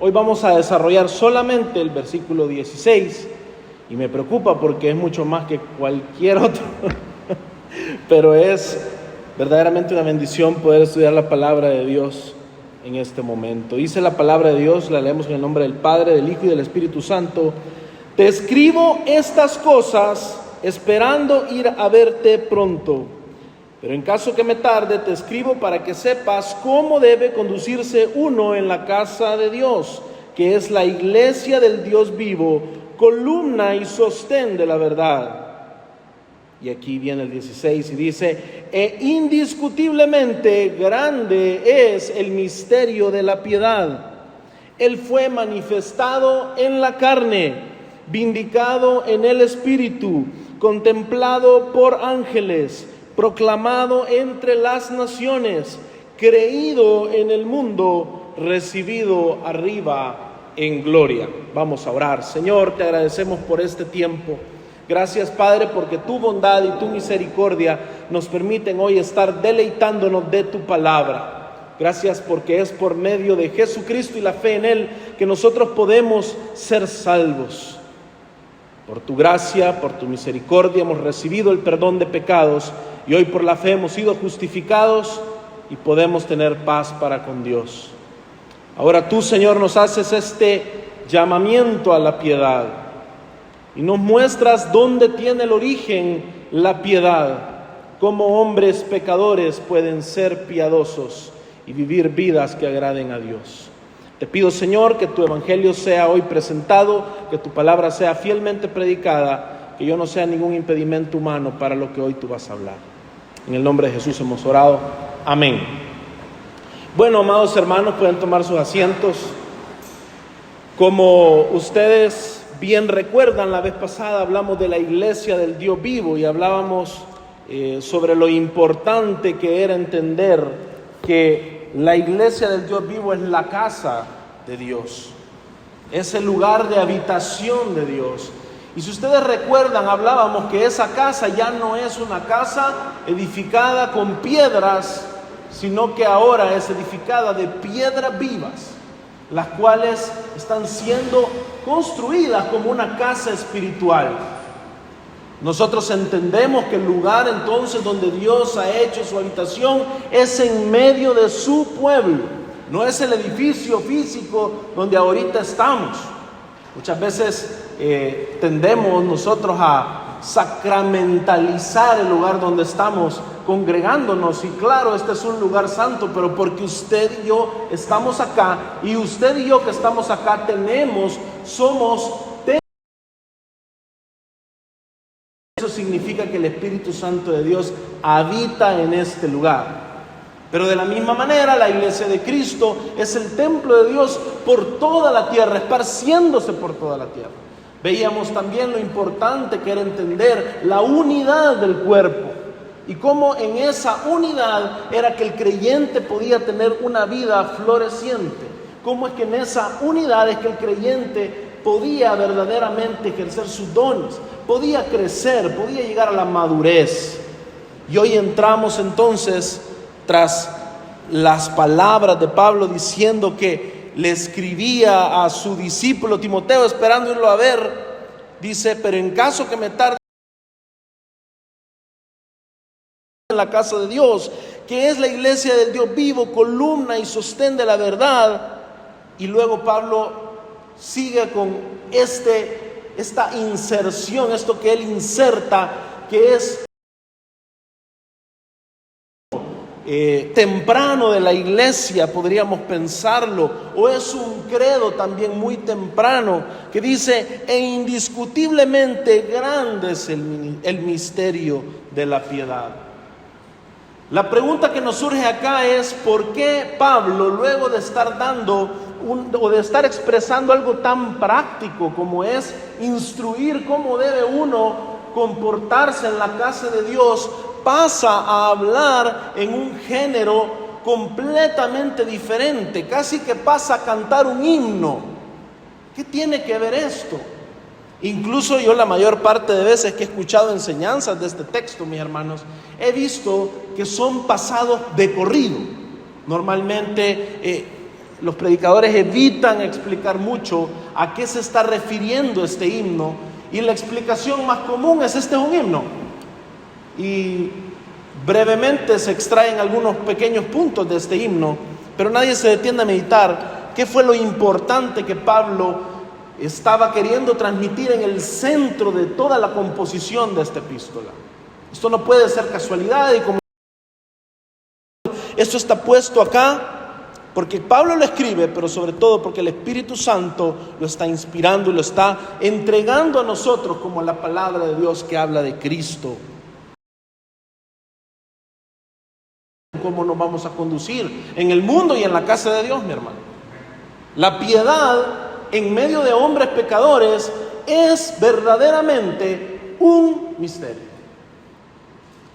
Hoy vamos a desarrollar solamente el versículo 16 y me preocupa porque es mucho más que cualquier otro, pero es verdaderamente una bendición poder estudiar la palabra de Dios en este momento. Dice la palabra de Dios, la leemos en el nombre del Padre, del Hijo y del Espíritu Santo. Te escribo estas cosas esperando ir a verte pronto, pero en caso que me tarde te escribo para que sepas cómo debe conducirse uno en la casa de Dios, que es la iglesia del Dios vivo, columna y sostén de la verdad. Y aquí viene el 16 y dice: indiscutiblemente grande es el misterio de la piedad. Él fue manifestado en la carne, vindicado en el Espíritu, contemplado por ángeles, proclamado entre las naciones, creído en el mundo, recibido arriba en gloria. Vamos a orar. Señor, te agradecemos por este tiempo. Gracias, Padre, porque tu bondad y tu misericordia nos permiten hoy estar deleitándonos de tu palabra. Gracias porque es por medio de Jesucristo y la fe en Él que nosotros podemos ser salvos. Por tu gracia, por tu misericordia hemos recibido el perdón de pecados y hoy por la fe hemos sido justificados y podemos tener paz para con Dios. Ahora tú, Señor, nos haces este llamamiento a la piedad y nos muestras dónde tiene el origen la piedad, cómo hombres pecadores pueden ser piadosos y vivir vidas que agraden a Dios. Te pido, Señor, que tu evangelio sea hoy presentado, que tu palabra sea fielmente predicada, que yo no sea ningún impedimento humano para lo que hoy tú vas a hablar. En el nombre de Jesús hemos orado. Amén. Bueno, amados hermanos, pueden tomar sus asientos. Como ustedes bien recuerdan, la vez pasada hablamos de la iglesia del Dios vivo y hablábamos sobre lo importante que era entender que la iglesia del Dios vivo es la casa de Dios, es el lugar de habitación de Dios. Y si ustedes recuerdan, hablábamos que esa casa ya no es una casa edificada con piedras, sino que ahora es edificada de piedras vivas, las cuales están siendo construidas como una casa espiritual. Nosotros entendemos que el lugar entonces donde Dios ha hecho su habitación es en medio de su pueblo, no es el edificio físico donde ahorita estamos. Muchas veces tendemos nosotros a sacramentalizar el lugar donde estamos congregándonos, y claro, este es un lugar santo, pero porque usted y yo estamos acá, y usted y yo que estamos acá somos. Eso significa que el Espíritu Santo de Dios habita en este lugar. Pero de la misma manera, la iglesia de Cristo es el templo de Dios por toda la tierra, esparciéndose por toda la tierra. Veíamos también lo importante que era entender la unidad del cuerpo y cómo en esa unidad era que el creyente podía tener una vida floreciente. Cómo es que en esa unidad es que el creyente podía verdaderamente ejercer sus dones, podía crecer, podía llegar a la madurez. Y hoy entramos entonces tras las palabras de Pablo diciendo que le escribía a su discípulo Timoteo esperando irlo a ver. Dice: pero en caso que me tarde en la casa de Dios, que es la iglesia del Dios vivo, columna y sostén de la verdad. Y luego Pablo sigue con esta inserción, esto que él inserta, que es temprano de la iglesia, podríamos pensarlo, o es un credo también muy temprano, que dice: indiscutiblemente grande es el misterio de la piedad. La pregunta que nos surge acá es: ¿por qué Pablo, luego de estar de estar expresando algo tan práctico como es instruir cómo debe uno comportarse en la casa de Dios, pasa a hablar en un género completamente diferente? Casi que pasa a cantar un himno. ¿Qué tiene que ver esto? Incluso yo, la mayor parte de veces que he escuchado enseñanzas de este texto, mis hermanos, he visto que son pasados de corrido. Normalmente los predicadores evitan explicar mucho a qué se está refiriendo este himno, y la explicación más común es: este es un himno. Y brevemente se extraen algunos pequeños puntos de este himno, pero nadie se detiene a meditar qué fue lo importante que Pablo estaba queriendo transmitir en el centro de toda la composición de esta epístola. Esto no puede ser casualidad, y como esto está puesto acá porque Pablo lo escribe, pero sobre todo porque el Espíritu Santo lo está inspirando y lo está entregando a nosotros como la palabra de Dios que habla de Cristo. ¿Cómo nos vamos a conducir en el mundo y en la casa de Dios, mi hermano? La piedad en medio de hombres pecadores es verdaderamente un misterio.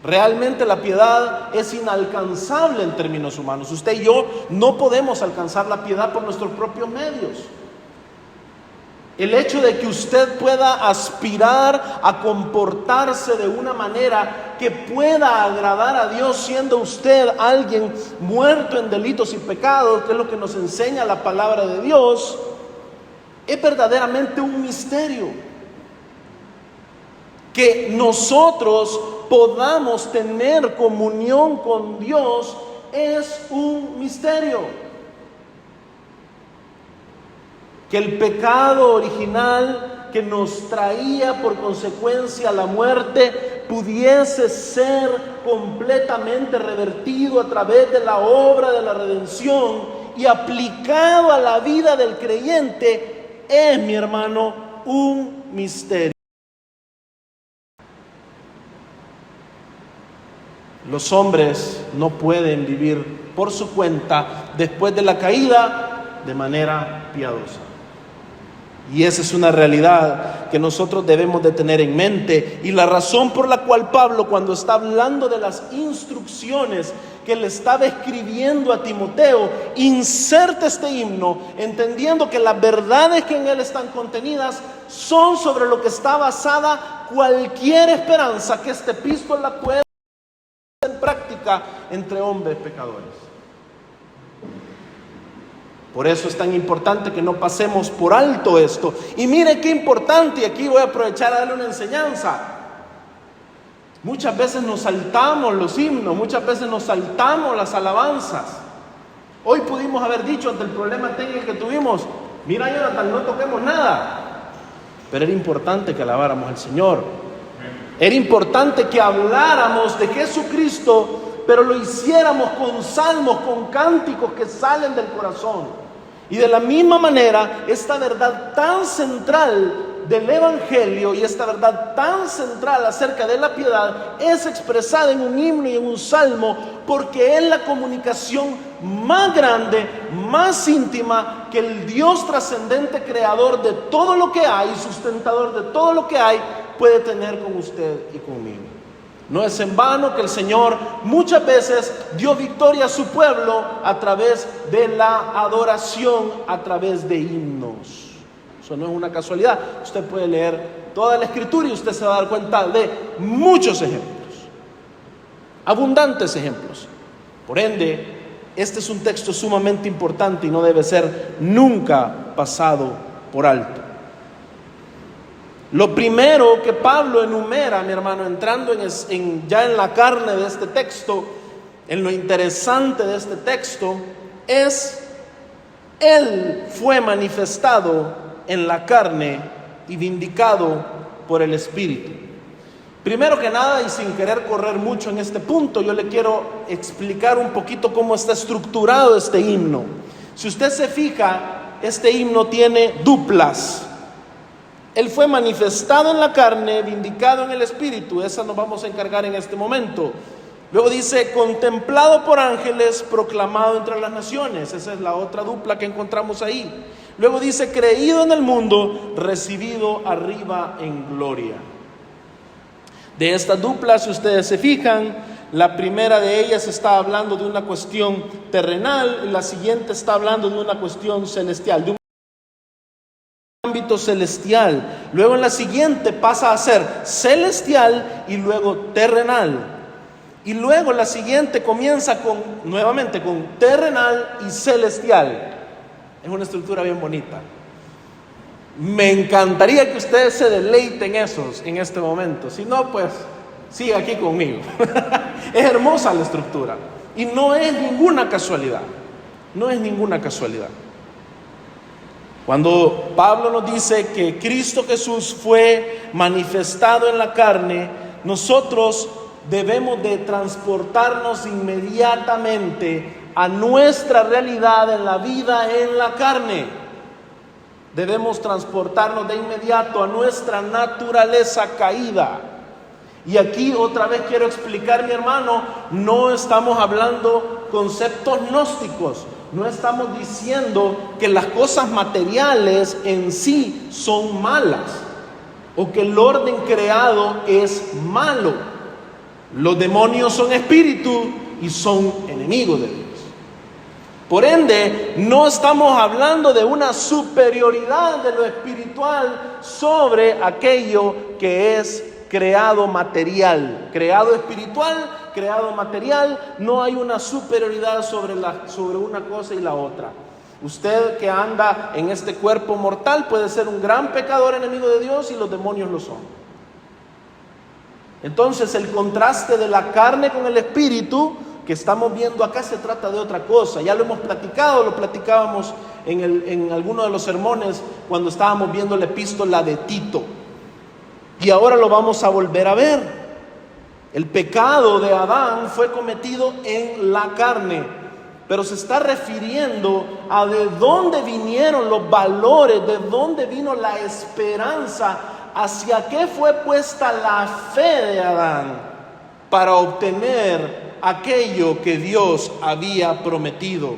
Realmente la piedad es inalcanzable en términos humanos. Usted y yo no podemos alcanzar la piedad por nuestros propios medios. El hecho de que usted pueda aspirar a comportarse de una manera que pueda agradar a Dios, siendo usted alguien muerto en delitos y pecados, que es lo que nos enseña la palabra de Dios, es verdaderamente un misterio. Que nosotros podamos tener comunión con Dios es un misterio. Que el pecado original que nos traía por consecuencia la muerte pudiese ser completamente revertido a través de la obra de la redención y aplicado a la vida del creyente es, mi hermano, un misterio. Los hombres no pueden vivir por su cuenta después de la caída de manera piadosa. Y esa es una realidad que nosotros debemos de tener en mente, y la razón por la cual Pablo, cuando está hablando de las instrucciones que le estaba escribiendo a Timoteo, inserta este himno, entendiendo que las verdades que en él están contenidas son sobre lo que está basada cualquier esperanza que esta epístola pueda en práctica entre hombres pecadores. Por eso es tan importante que no pasemos por alto esto. Y mire qué importante, y aquí voy a aprovechar a darle una enseñanza. Muchas veces nos saltamos los himnos, muchas veces nos saltamos las alabanzas. Hoy pudimos haber dicho, ante el problema técnico que tuvimos: mira, Jonathan, no toquemos nada. Pero era importante que alabáramos al Señor. Era importante que habláramos de Jesucristo, pero lo hiciéramos con salmos, con cánticos que salen del corazón. Y de la misma manera, esta verdad tan central del Evangelio y esta verdad tan central acerca de la piedad es expresada en un himno y en un salmo, porque es la comunicación más grande, más íntima que el Dios trascendente, creador de todo lo que hay, sustentador de todo lo que hay, puede tener con usted y conmigo. No es en vano que el Señor muchas veces dio victoria a su pueblo a través de la adoración, a través de himnos. Eso no es una casualidad. Usted puede leer toda la Escritura y usted se va a dar cuenta de muchos ejemplos, abundantes ejemplos. Por ende, este es un texto sumamente importante y no debe ser nunca pasado por alto. Lo primero que Pablo enumera, mi hermano, entrando ya en la carne de este texto, en lo interesante de este texto, es: Él fue manifestado en la carne y vindicado por el Espíritu. Primero que nada, y sin querer correr mucho en este punto, yo le quiero explicar un poquito cómo está estructurado este himno. Si usted se fija, este himno tiene duplas. Él fue manifestado en la carne, vindicado en el Espíritu. Esa nos vamos a encargar en este momento. Luego dice: contemplado por ángeles, proclamado entre las naciones. Esa es la otra dupla que encontramos ahí. Luego dice: creído en el mundo, recibido arriba en gloria. De esta dupla, si ustedes se fijan, la primera de ellas está hablando de una cuestión terrenal, y la siguiente está hablando de una cuestión celestial, de un ámbito celestial. Luego en la siguiente pasa a ser celestial y luego terrenal. Y luego la siguiente comienza nuevamente con terrenal y celestial. Es una estructura bien bonita. Me encantaría que ustedes se deleiten esos en este momento. Si no, pues siga aquí conmigo. Es hermosa la estructura y no es ninguna casualidad. No es ninguna casualidad. Cuando Pablo nos dice que Cristo Jesús fue manifestado en la carne, nosotros debemos de transportarnos inmediatamente a nuestra realidad en la vida en la carne. Debemos transportarnos de inmediato a nuestra naturaleza caída. Y aquí otra vez quiero explicar, mi hermano, no estamos hablando conceptos gnósticos. No estamos diciendo que las cosas materiales en sí son malas o que el orden creado es malo. Los demonios son espíritu y son enemigos de Dios. Por ende, no estamos hablando de una superioridad de lo espiritual sobre aquello que es creado material. Creado espiritual, creado material, no hay una superioridad sobre una cosa y la otra. Usted que anda en este cuerpo mortal puede ser un gran pecador enemigo de Dios y los demonios lo son. Entonces el contraste de la carne con el espíritu que estamos viendo acá se trata de otra cosa. Ya lo hemos platicado, lo platicábamos en alguno de los sermones cuando estábamos viendo la epístola de Tito. Y ahora lo vamos a volver a ver. El pecado de Adán fue cometido en la carne, pero se está refiriendo a de dónde vinieron los valores, de dónde vino la esperanza, hacia qué fue puesta la fe de Adán para obtener aquello que Dios había prometido.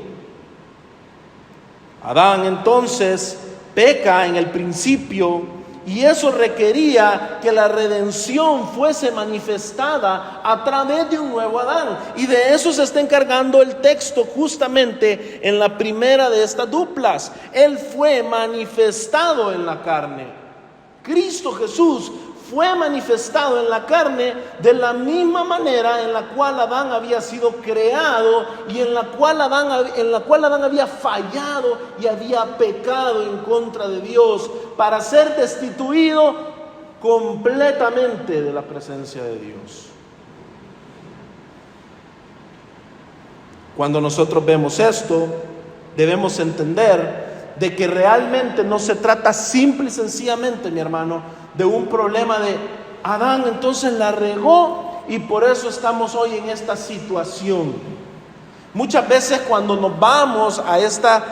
Adán entonces peca en el principio y eso requería que la redención fuese manifestada a través de un nuevo Adán. Y de eso se está encargando el texto justamente en la primera de estas duplas. Él fue manifestado en la carne. Cristo Jesús fue manifestado en la carne de la misma manera en la cual Adán había sido creado y en la cual Adán había fallado y había pecado en contra de Dios para ser destituido completamente de la presencia de Dios. Cuando nosotros vemos esto, debemos entender de que realmente no se trata simple y sencillamente, mi hermano, de un problema de Adán entonces la regó y por eso estamos hoy en esta situación. Muchas veces cuando nos vamos a esta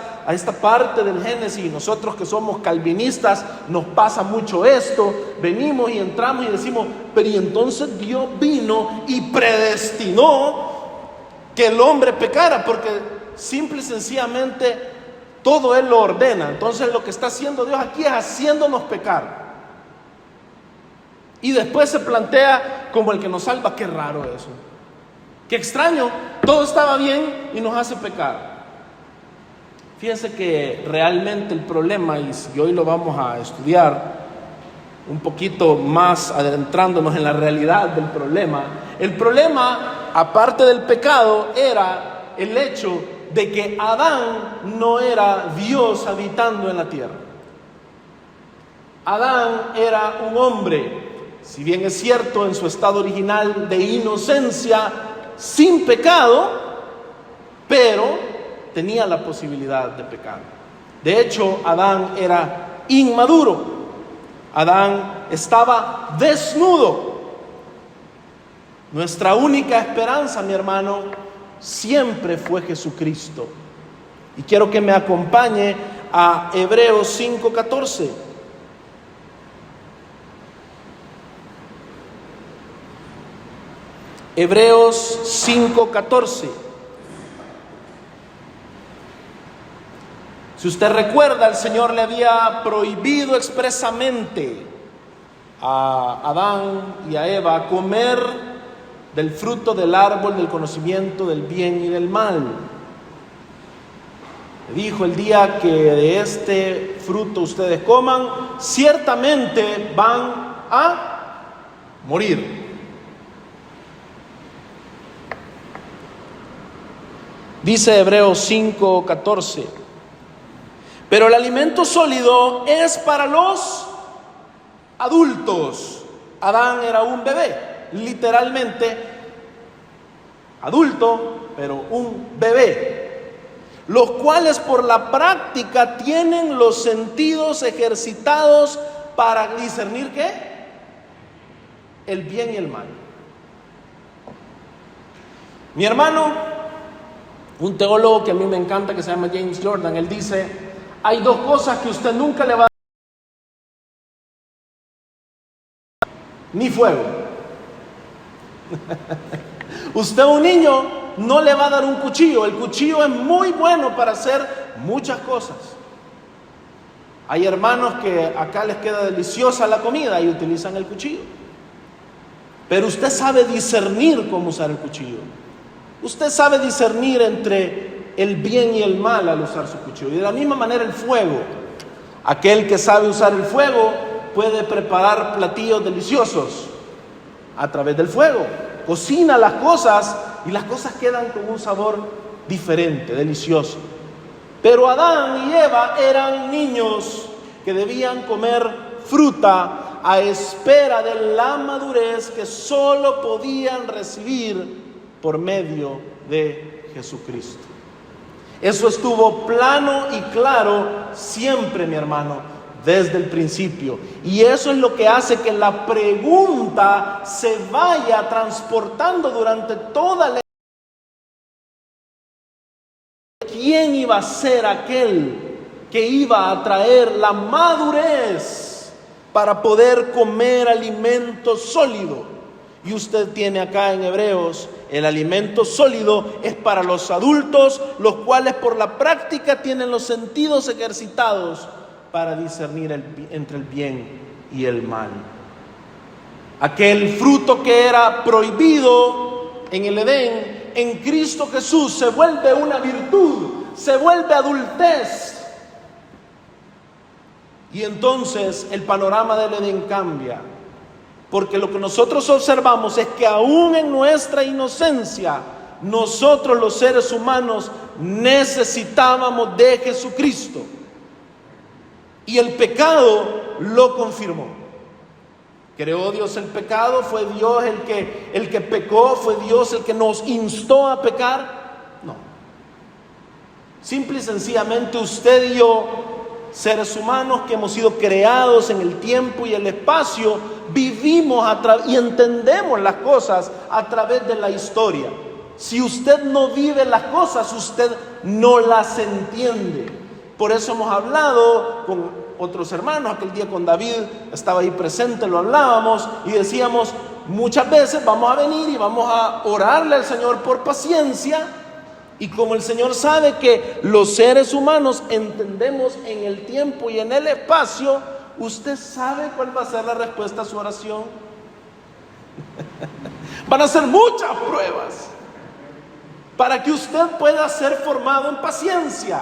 parte del Génesis, nosotros que somos calvinistas, nos pasa mucho esto. Venimos y entramos y decimos, pero y entonces Dios vino y predestinó que el hombre pecara, porque simple y sencillamente todo Él lo ordena. Entonces lo que está haciendo Dios aquí es haciéndonos pecar. Y después se plantea como el que nos salva. Qué raro eso. Qué extraño. Todo estaba bien y nos hace pecar. Fíjense que realmente el problema, y hoy lo vamos a estudiar un poquito más adentrándonos en la realidad del problema. El problema, aparte del pecado, era el hecho de que Adán no era Dios habitando en la tierra. Adán era un hombre, si bien es cierto en su estado original de inocencia, sin pecado, pero tenía la posibilidad de pecar. De hecho, Adán era inmaduro. Adán estaba desnudo. Nuestra única esperanza, mi hermano, siempre fue Jesucristo. Y quiero que me acompañe a Hebreos 5:14. Hebreos 5:14. Si usted recuerda, el Señor le había prohibido expresamente a Adán y a Eva comer del fruto del árbol del conocimiento del bien y del mal. Le dijo: el día que de este fruto ustedes coman, ciertamente van a morir. Dice Hebreos 5:14: Pero el alimento sólido es para los adultos. Adán era un bebé, literalmente adulto, pero un bebé, los cuales por la práctica tienen los sentidos ejercitados para discernir ¿qué? El bien y el mal. Mi hermano, un teólogo que a mí me encanta, que se llama James Jordan, él dice: hay dos cosas que usted nunca le va a dar, ni fuego. Usted a un niño no le va a dar un cuchillo. El cuchillo es muy bueno para hacer muchas cosas. Hay hermanos que acá les queda deliciosa la comida y utilizan el cuchillo. Pero usted sabe discernir cómo usar el cuchillo. Usted sabe discernir entre el bien y el mal al usar su cuchillo. Y de la misma manera el fuego. Aquel que sabe usar el fuego puede preparar platillos deliciosos a través del fuego. Cocina las cosas y las cosas quedan con un sabor diferente, delicioso. Pero Adán y Eva eran niños que debían comer fruta a espera de la madurez que solo podían recibir por medio de Jesucristo. Eso estuvo plano y claro siempre, mi hermano, desde el principio. Y eso es lo que hace que la pregunta se vaya transportando durante toda la... ¿Quién iba a ser aquel que iba a traer la madurez para poder comer alimento sólido? Y usted tiene acá en Hebreos: el alimento sólido es para los adultos, los cuales por la práctica tienen los sentidos ejercitados para discernir entre el bien y el mal. Aquel fruto que era prohibido en el Edén, en Cristo Jesús se vuelve una virtud, se vuelve adultez. Y entonces el panorama del Edén cambia. Porque lo que nosotros observamos es que aún en nuestra inocencia, nosotros los seres humanos necesitábamos de Jesucristo. Y el pecado lo confirmó. ¿Creó Dios el pecado? ¿Fue Dios el que pecó? ¿Fue Dios el que nos instó a pecar? No. Simple y sencillamente usted y yo, seres humanos que hemos sido creados en el tiempo y el espacio, vivimos y entendemos las cosas a través de la historia. Si usted no vive las cosas, usted no las entiende. Por eso hemos hablado con otros hermanos. Aquel día con David estaba ahí presente, lo hablábamos y decíamos: muchas veces vamos a venir y vamos a orarle al Señor por paciencia. Y como el Señor sabe que los seres humanos entendemos en el tiempo y en el espacio, ¿usted sabe cuál va a ser la respuesta a su oración? Van a ser muchas pruebas para que usted pueda ser formado en paciencia.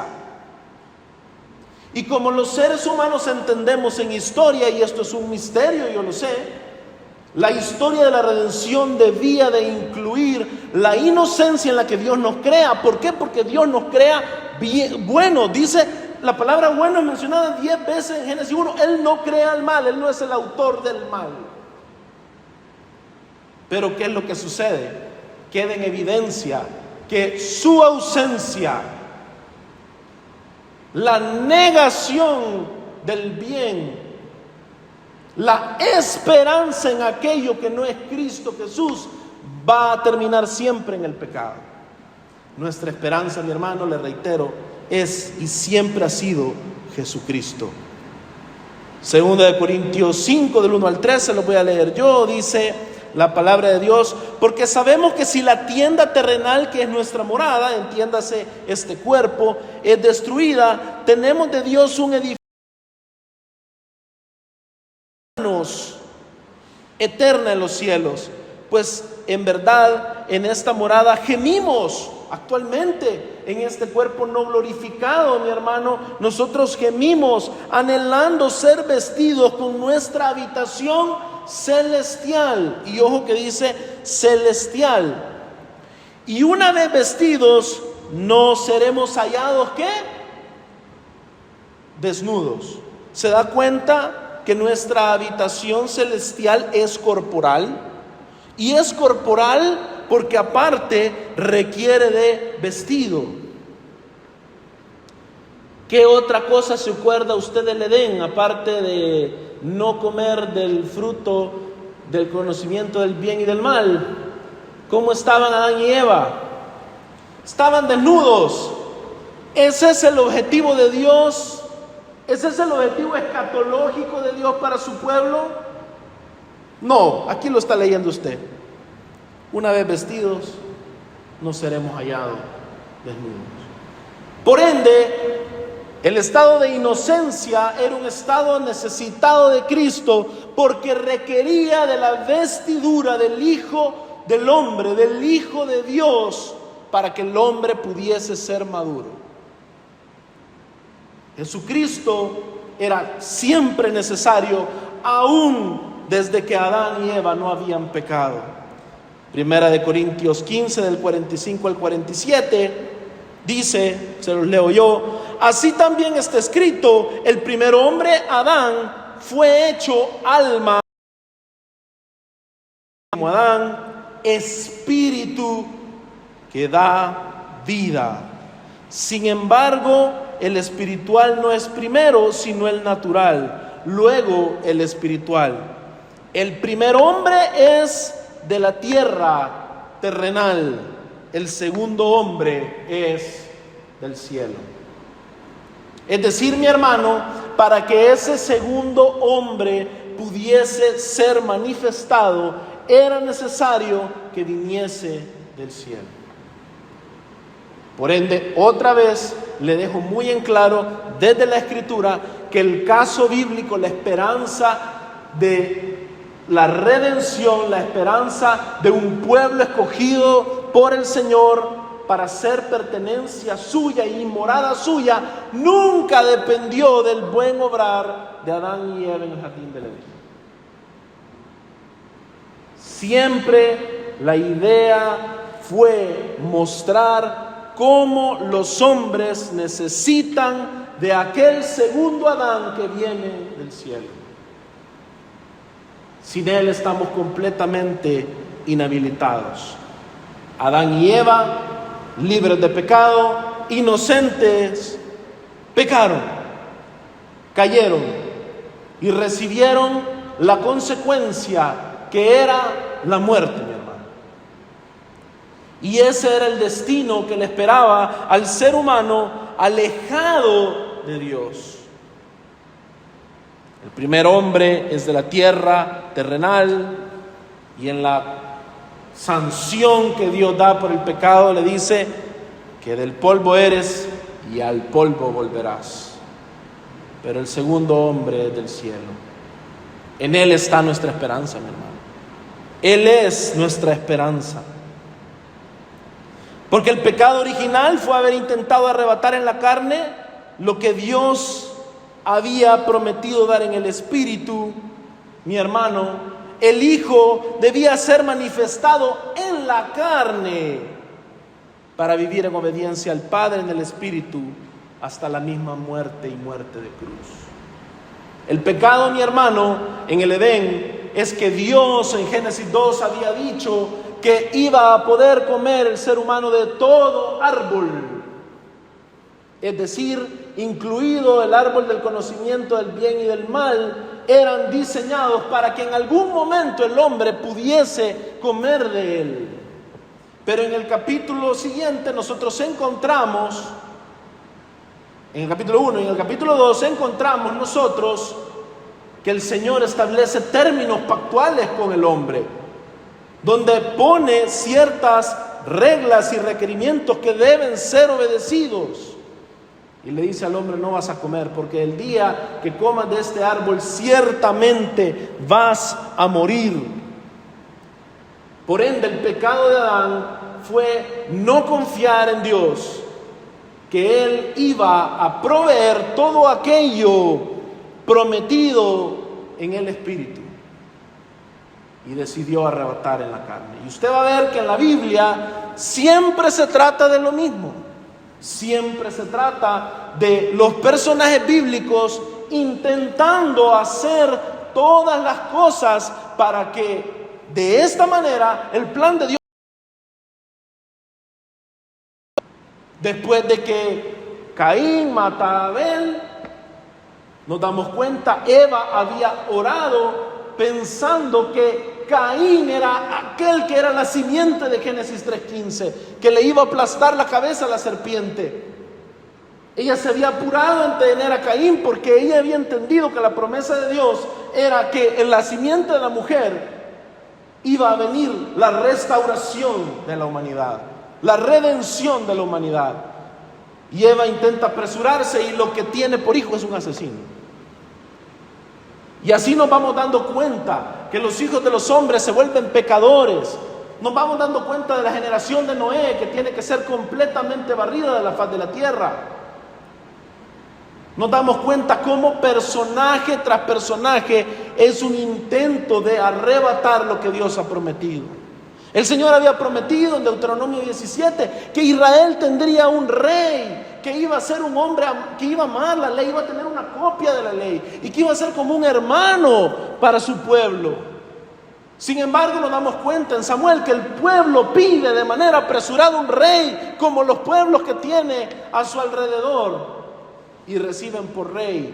Y como los seres humanos entendemos en historia, y esto es un misterio, yo lo sé, la historia de la redención debía de incluir la inocencia en la que Dios nos crea. ¿Por qué? Porque Dios nos crea bien, bueno. Dice, la palabra bueno es mencionada 10 veces en Génesis 1. Él no crea el mal, Él no es el autor del mal. Pero ¿qué es lo que sucede? Queda en evidencia que su ausencia, la negación del bien, la esperanza en aquello que no es Cristo Jesús, va a terminar siempre en el pecado. Nuestra esperanza, mi hermano, le reitero, es y siempre ha sido Jesucristo. Segunda de Corintios 5, del 1 al 13, lo voy a leer yo. Dice la palabra de Dios: porque sabemos que si la tienda terrenal, que es nuestra morada, entiéndase este cuerpo, es destruida, tenemos de Dios un edificio eterna en los cielos. Pues en verdad en esta morada gemimos actualmente, en este cuerpo no glorificado, mi hermano. Nosotros gemimos anhelando ser vestidos con nuestra habitación celestial. Y ojo que dice celestial. Y una vez vestidos, no seremos hallados ¿qué? desnudos. ¿Se da cuenta que nuestra habitación celestial es corporal? Y es corporal porque aparte requiere de vestido. ¿Qué otra cosa se acuerda usted del Edén, aparte de no comer del fruto del conocimiento del bien y del mal? ¿Cómo estaban Adán y Eva? Estaban desnudos. ¿Ese es el objetivo de Dios? ¿Ese es el objetivo escatológico de Dios para su pueblo? No, aquí lo está leyendo usted. Una vez vestidos, no seremos hallados desnudos. Por ende, el estado de inocencia era un estado necesitado de Cristo, porque requería de la vestidura del Hijo del Hombre, del Hijo de Dios, para que el hombre pudiese ser maduro. Jesucristo era siempre necesario, aún desde que Adán y Eva no habían pecado. Primera de Corintios 15, del 45 al 47, dice, se los leo yo: así también está escrito, el primer hombre, Adán, fue hecho alma, como Adán, espíritu que da vida. Sin embargo, el espiritual no es primero, sino el natural, luego el espiritual. El primer hombre es de la tierra terrenal, el segundo hombre es del cielo. Es decir, mi hermano, para que ese segundo hombre pudiese ser manifestado, era necesario que viniese del cielo. Por ende, otra vez le dejo muy en claro desde la Escritura que el caso bíblico, la esperanza de la redención, la esperanza de un pueblo escogido por el Señor para ser pertenencia suya y morada suya, nunca dependió del buen obrar de Adán y Eva en el jardín del Edén. Siempre la idea fue mostrar cómo los hombres necesitan de aquel segundo Adán que viene del cielo. Sin él estamos completamente inhabilitados. Adán y Eva, libres de pecado, inocentes, pecaron, cayeron y recibieron la consecuencia que era la muerte, mi hermano. Y ese era el destino que le esperaba al ser humano alejado de Dios. El primer hombre es de la tierra terrenal, y en la sanción que Dios da por el pecado le dice que del polvo eres y al polvo volverás. Pero el segundo hombre es del cielo. En Él está nuestra esperanza, mi hermano. Él es nuestra esperanza. Porque el pecado original fue haber intentado arrebatar en la carne lo que Dios había prometido dar en el Espíritu. Mi hermano, el Hijo debía ser manifestado en la carne para vivir en obediencia al Padre en el Espíritu hasta la misma muerte y muerte de cruz. El pecado, mi hermano, en el Edén es que Dios en Génesis 2 había dicho que iba a poder comer el ser humano de todo árbol, es decir, incluido el árbol del conocimiento del bien y del mal, eran diseñados para que en algún momento el hombre pudiese comer de él. Pero en el capítulo siguiente nosotros encontramos, en el capítulo 1 y en el capítulo 2 encontramos nosotros que el Señor establece términos pactuales con el hombre, donde pone ciertas reglas y requerimientos que deben ser obedecidos. Y le dice al hombre: no vas a comer, porque el día que comas de este árbol ciertamente vas a morir. Por ende, el pecado de Adán fue no confiar en Dios, que Él iba a proveer todo aquello prometido en el Espíritu, y decidió arrebatar en la carne. Y usted va a ver que en la Biblia siempre se trata de lo mismo. Siempre se trata de los personajes bíblicos intentando hacer todas las cosas para que de esta manera el plan de Dios. Después de que Caín mata a Abel, nos damos cuenta, Eva había orado pensando que Caín era aquel que era la simiente de Génesis 3:15, que le iba a aplastar la cabeza a la serpiente. Ella se había apurado en tener a Caín porque ella había entendido que la promesa de Dios era que en la simiente de la mujer iba a venir la restauración de la humanidad, la redención de la humanidad. Y Eva intenta apresurarse y lo que tiene por hijo es un asesino. Y así nos vamos dando cuenta que los hijos de los hombres se vuelven pecadores. Nos vamos dando cuenta de la generación de Noé, que tiene que ser completamente barrida de la faz de la tierra. Nos damos cuenta cómo personaje tras personaje es un intento de arrebatar lo que Dios ha prometido. El Señor había prometido en Deuteronomio 17 que Israel tendría un rey, que iba a ser un hombre que iba a amar la ley, iba a tener una copia de la ley y que iba a ser como un hermano para su pueblo. Sin embargo, nos damos cuenta en Samuel que el pueblo pide de manera apresurada un rey como los pueblos que tiene a su alrededor, y reciben por rey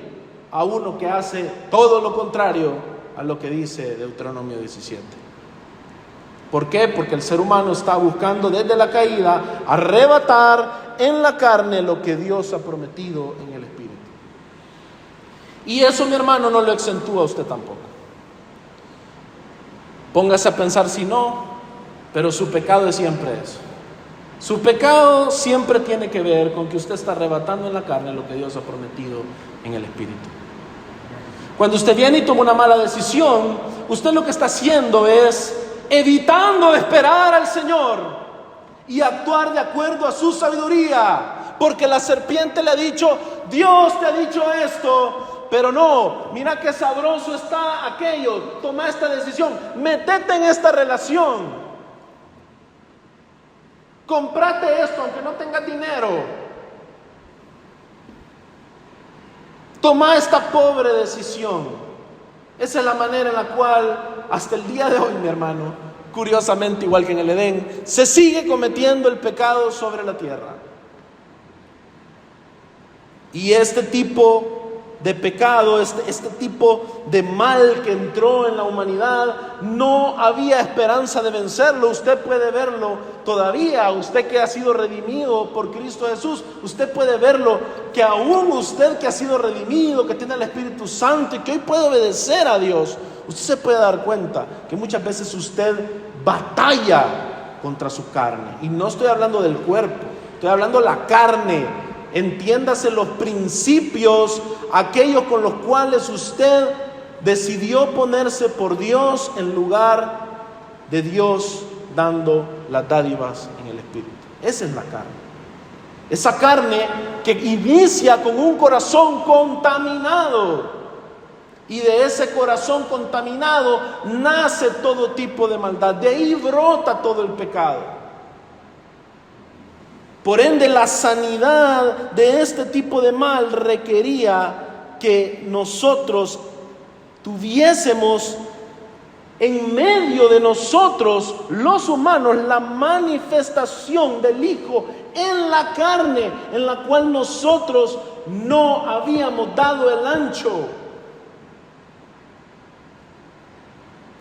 a uno que hace todo lo contrario a lo que dice Deuteronomio 17. ¿Por qué? Porque el ser humano está buscando desde la caída arrebatar en la carne lo que Dios ha prometido en el Espíritu. Y eso, mi hermano, no lo exentúa usted tampoco. Póngase a pensar si no, pero su pecado es siempre eso. Su pecado siempre tiene que ver con que usted está arrebatando en la carne lo que Dios ha prometido en el Espíritu. Cuando usted viene y toma una mala decisión, usted lo que está haciendo es evitando esperar al Señor y actuar de acuerdo a su sabiduría, porque la serpiente le ha dicho: Dios te ha dicho esto, pero no, mira qué sabroso está aquello, toma esta decisión, métete en esta relación, comprate esto aunque no tengas dinero, toma esta pobre decisión. Esa es la manera en la cual hasta el día de hoy, mi hermano, curiosamente igual que en el Edén, se sigue cometiendo el pecado sobre la tierra. Y este tipo de pecado, este tipo de mal que entró en la humanidad, no había esperanza de vencerlo. Usted puede verlo todavía, usted que ha sido redimido por Cristo Jesús, usted puede verlo, que aún usted que ha sido redimido, que tiene el Espíritu Santo y que hoy puede obedecer a Dios, usted se puede dar cuenta que muchas veces usted batalla contra su carne. Y no estoy hablando del cuerpo, estoy hablando de la carne. Entiéndase los principios, aquellos con los cuales usted decidió ponerse por Dios en lugar de Dios dando las dádivas en el Espíritu. Esa es la carne. Esa carne que inicia con un corazón contaminado, y de ese corazón contaminado nace todo tipo de maldad. De ahí brota todo el pecado. Por ende, la sanidad de este tipo de mal requería que nosotros tuviésemos en medio de nosotros, los humanos, la manifestación del Hijo en la carne, en la cual nosotros no habíamos dado el ancho.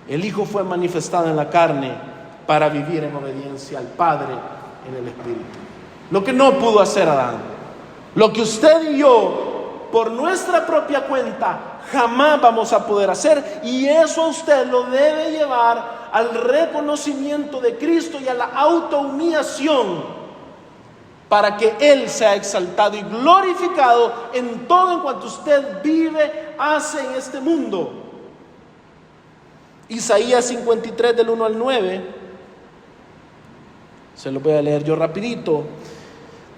El Hijo fue manifestado en la carne para vivir en obediencia al Padre en el Espíritu. Lo que no pudo hacer Adán, lo que usted y yo, por nuestra propia cuenta, jamás vamos a poder hacer. Y eso a usted lo debe llevar al reconocimiento de Cristo y a la autohumillación, para que Él sea exaltado y glorificado en todo en cuanto usted vive, hace en este mundo. Isaías 53 del 1 al 9, se lo voy a leer yo rapidito.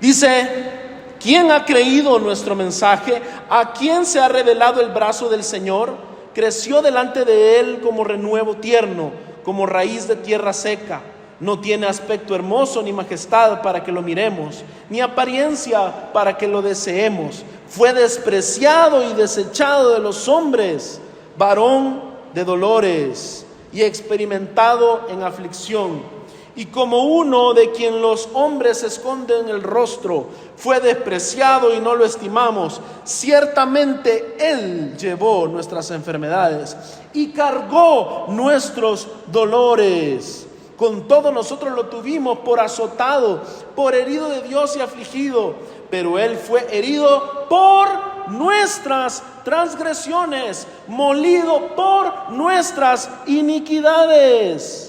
Dice: ¿quién ha creído nuestro mensaje? ¿A quién se ha revelado el brazo del Señor? Creció delante de él como renuevo tierno, como raíz de tierra seca. No tiene aspecto hermoso ni majestad para que lo miremos, ni apariencia para que lo deseemos. Fue despreciado y desechado de los hombres, varón de dolores y experimentado en aflicción. Y como uno de quien los hombres esconden el rostro, fue despreciado y no lo estimamos. Ciertamente Él llevó nuestras enfermedades y cargó nuestros dolores. Con todo nosotros lo tuvimos por azotado, por herido de Dios y afligido. Pero Él fue herido por nuestras transgresiones, molido por nuestras iniquidades.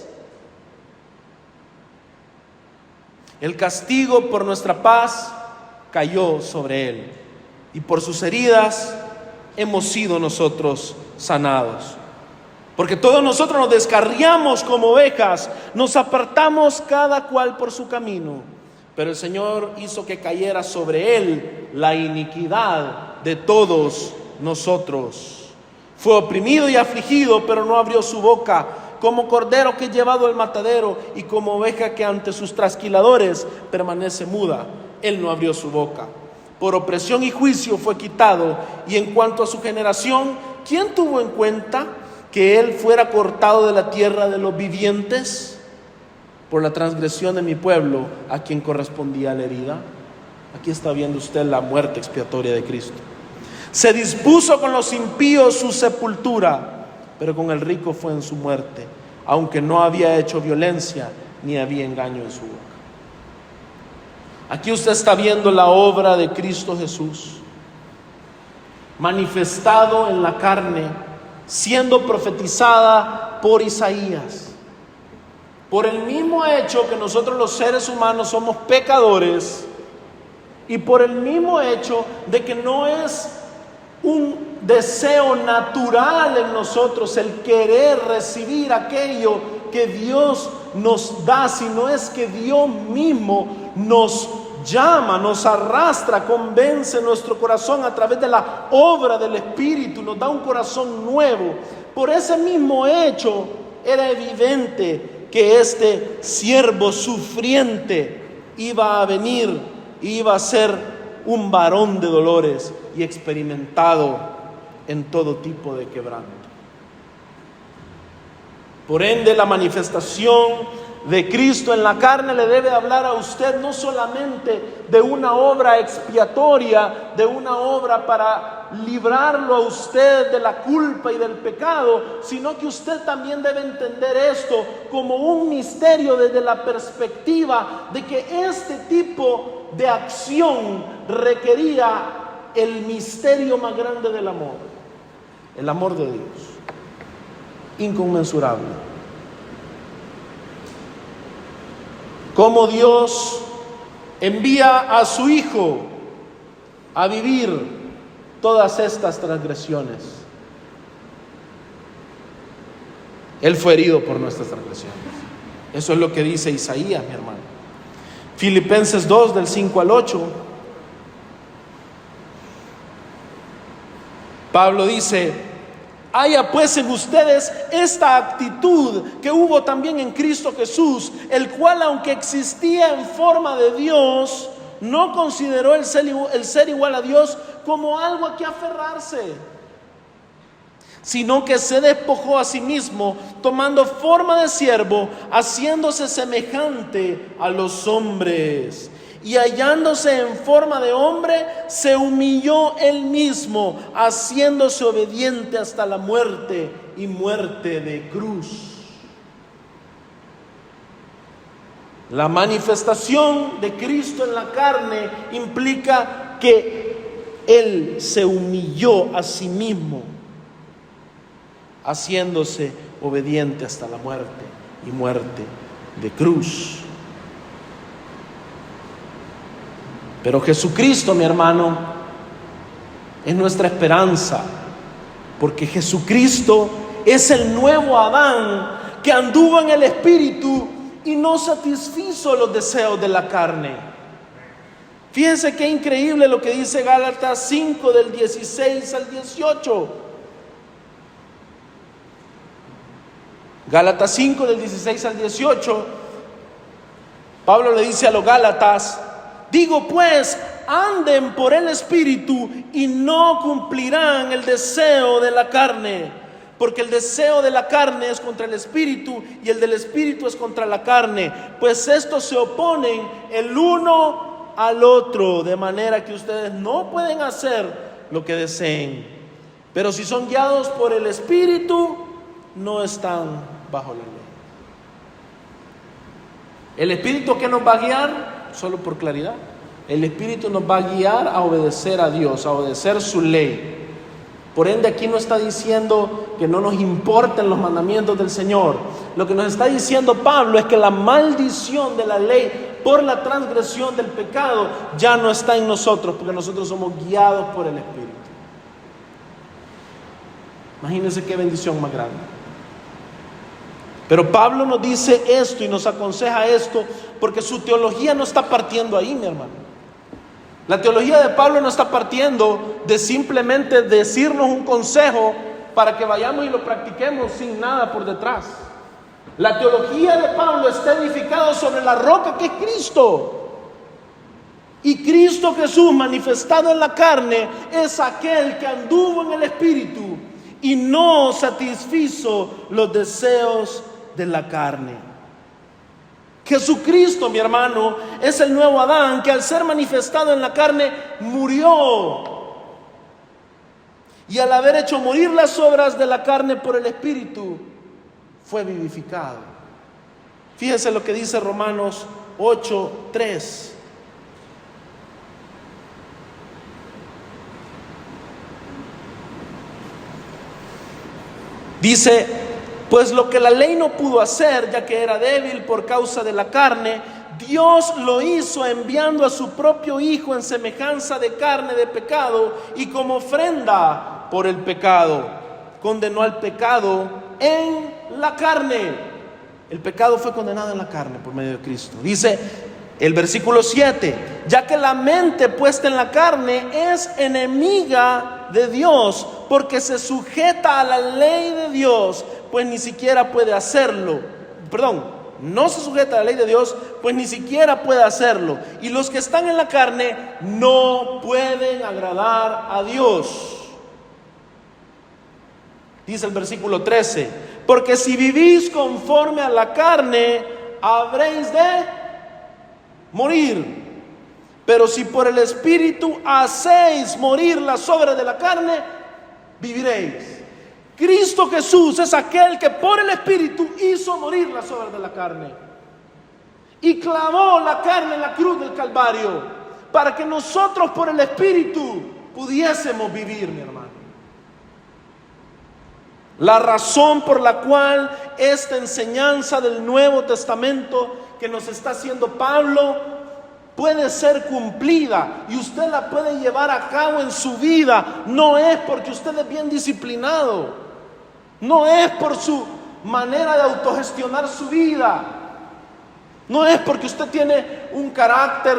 El castigo por nuestra paz cayó sobre Él, y por sus heridas hemos sido nosotros sanados. Porque todos nosotros nos descarriamos como ovejas, nos apartamos cada cual por su camino, pero el Señor hizo que cayera sobre Él la iniquidad de todos nosotros. Fue oprimido y afligido, pero no abrió su boca. Como cordero que es llevado al matadero, y como oveja que ante sus trasquiladores permanece muda, Él no abrió su boca. Por opresión y juicio fue quitado. Y en cuanto a su generación, ¿quién tuvo en cuenta que Él fuera cortado de la tierra de los vivientes? Por la transgresión de mi pueblo, a quien correspondía la herida. Aquí está viendo usted la muerte expiatoria de Cristo. Se dispuso con los impíos su sepultura, pero con el rico fue en su muerte, aunque no había hecho violencia ni había engaño en su boca. Aquí usted está viendo la obra de Cristo Jesús, manifestado en la carne, siendo profetizada por Isaías. Por el mismo hecho que nosotros los seres humanos somos pecadores, y por el mismo hecho de que no es un deseo natural en nosotros el querer recibir aquello que Dios nos da, sino es que Dios mismo nos llama, nos arrastra, convence nuestro corazón a través de la obra del Espíritu, nos da un corazón nuevo. Por ese mismo hecho era evidente que este siervo sufriente iba a venir, iba a ser un varón de dolores y experimentado en todo tipo de quebranto. Por ende, la manifestación de Cristo en la carne le debe hablar a usted no solamente de una obra expiatoria, de una obra para librarlo a usted de la culpa y del pecado, sino que usted también debe entender esto como un misterio desde la perspectiva de que este tipo de acción requería el misterio más grande del amor, el amor de Dios, inconmensurable. Cómo Dios envía a su Hijo a vivir todas estas transgresiones. Él fue herido por nuestras transgresiones. Eso es lo que dice Isaías, mi hermano. Filipenses 2, del 5 al 8. Pablo dice: haya pues en ustedes esta actitud que hubo también en Cristo Jesús, el cual, aunque existía en forma de Dios, no consideró el ser igual a Dios como algo a que aferrarse, sino que se despojó a sí mismo, tomando forma de siervo, haciéndose semejante a los hombres. Y hallándose en forma de hombre, se humilló él mismo, haciéndose obediente hasta la muerte y muerte de cruz. La manifestación de Cristo en la carne implica que Él se humilló a sí mismo, haciéndose obediente hasta la muerte y muerte de cruz. Pero Jesucristo, mi hermano, es nuestra esperanza, porque Jesucristo es el nuevo Adán que anduvo en el Espíritu y no satisfizo los deseos de la carne. Fíjense qué increíble lo que dice Gálatas 5, del 16 al 18. Gálatas 5, del 16 al 18. Pablo le dice a los Gálatas: digo pues, anden por el Espíritu y no cumplirán el deseo de la carne, porque el deseo de la carne es contra el Espíritu y el del Espíritu es contra la carne, pues estos se oponen el uno al otro, de manera que ustedes no pueden hacer lo que deseen. Pero si son guiados por el Espíritu, no están bajo la ley. ¿El Espíritu qué nos va a guiar? Solo por claridad. El Espíritu nos va a guiar a obedecer a Dios, a obedecer su ley. Por ende, aquí no está diciendo que no nos importen los mandamientos del Señor. Lo que nos está diciendo Pablo es que la maldición de la ley por la transgresión del pecado ya no está en nosotros, porque nosotros somos guiados por el Espíritu. Imagínense qué bendición más grande. Pero Pablo nos dice esto y nos aconseja esto porque su teología no está partiendo ahí, mi hermano. La teología de Pablo no está partiendo de simplemente decirnos un consejo para que vayamos y lo practiquemos sin nada por detrás. La teología de Pablo está edificada sobre la roca que es Cristo. Y Cristo Jesús manifestado en la carne es aquel que anduvo en el Espíritu y no satisfizo los deseos de la carne. Jesucristo, mi hermano, es el nuevo Adán que al ser manifestado en la carne murió, y al haber hecho morir las obras de la carne por el Espíritu fue vivificado. Fíjense lo que dice Romanos 8:3. Dice: pues lo que la ley no pudo hacer, ya que era débil por causa de la carne, Dios lo hizo enviando a su propio Hijo en semejanza de carne de pecado, y como ofrenda por el pecado, condenó al pecado en la carne. El pecado fue condenado en la carne por medio de Cristo. Dice el versículo 7: ya que la mente puesta en la carne es enemiga de Dios, porque se sujeta a la ley de Dios, pues ni siquiera puede hacerlo. No se sujeta a la ley de Dios, pues ni siquiera puede hacerlo. Y los que están en la carne no pueden agradar a Dios. Dice el versículo 13: porque si vivís conforme a la carne, habréis de morir. Pero si por el Espíritu hacéis morir las obras de la carne, viviréis. Cristo Jesús es aquel que por el Espíritu hizo morir las obras de la carne y clavó la carne en la cruz del Calvario, para que nosotros por el Espíritu pudiésemos vivir, mi hermano. La razón por la cual esta enseñanza del Nuevo Testamento que nos está haciendo Pablo puede ser cumplida y usted la puede llevar a cabo en su vida, no es porque usted es bien disciplinado, no es por su manera de autogestionar su vida, no es porque usted tiene un carácter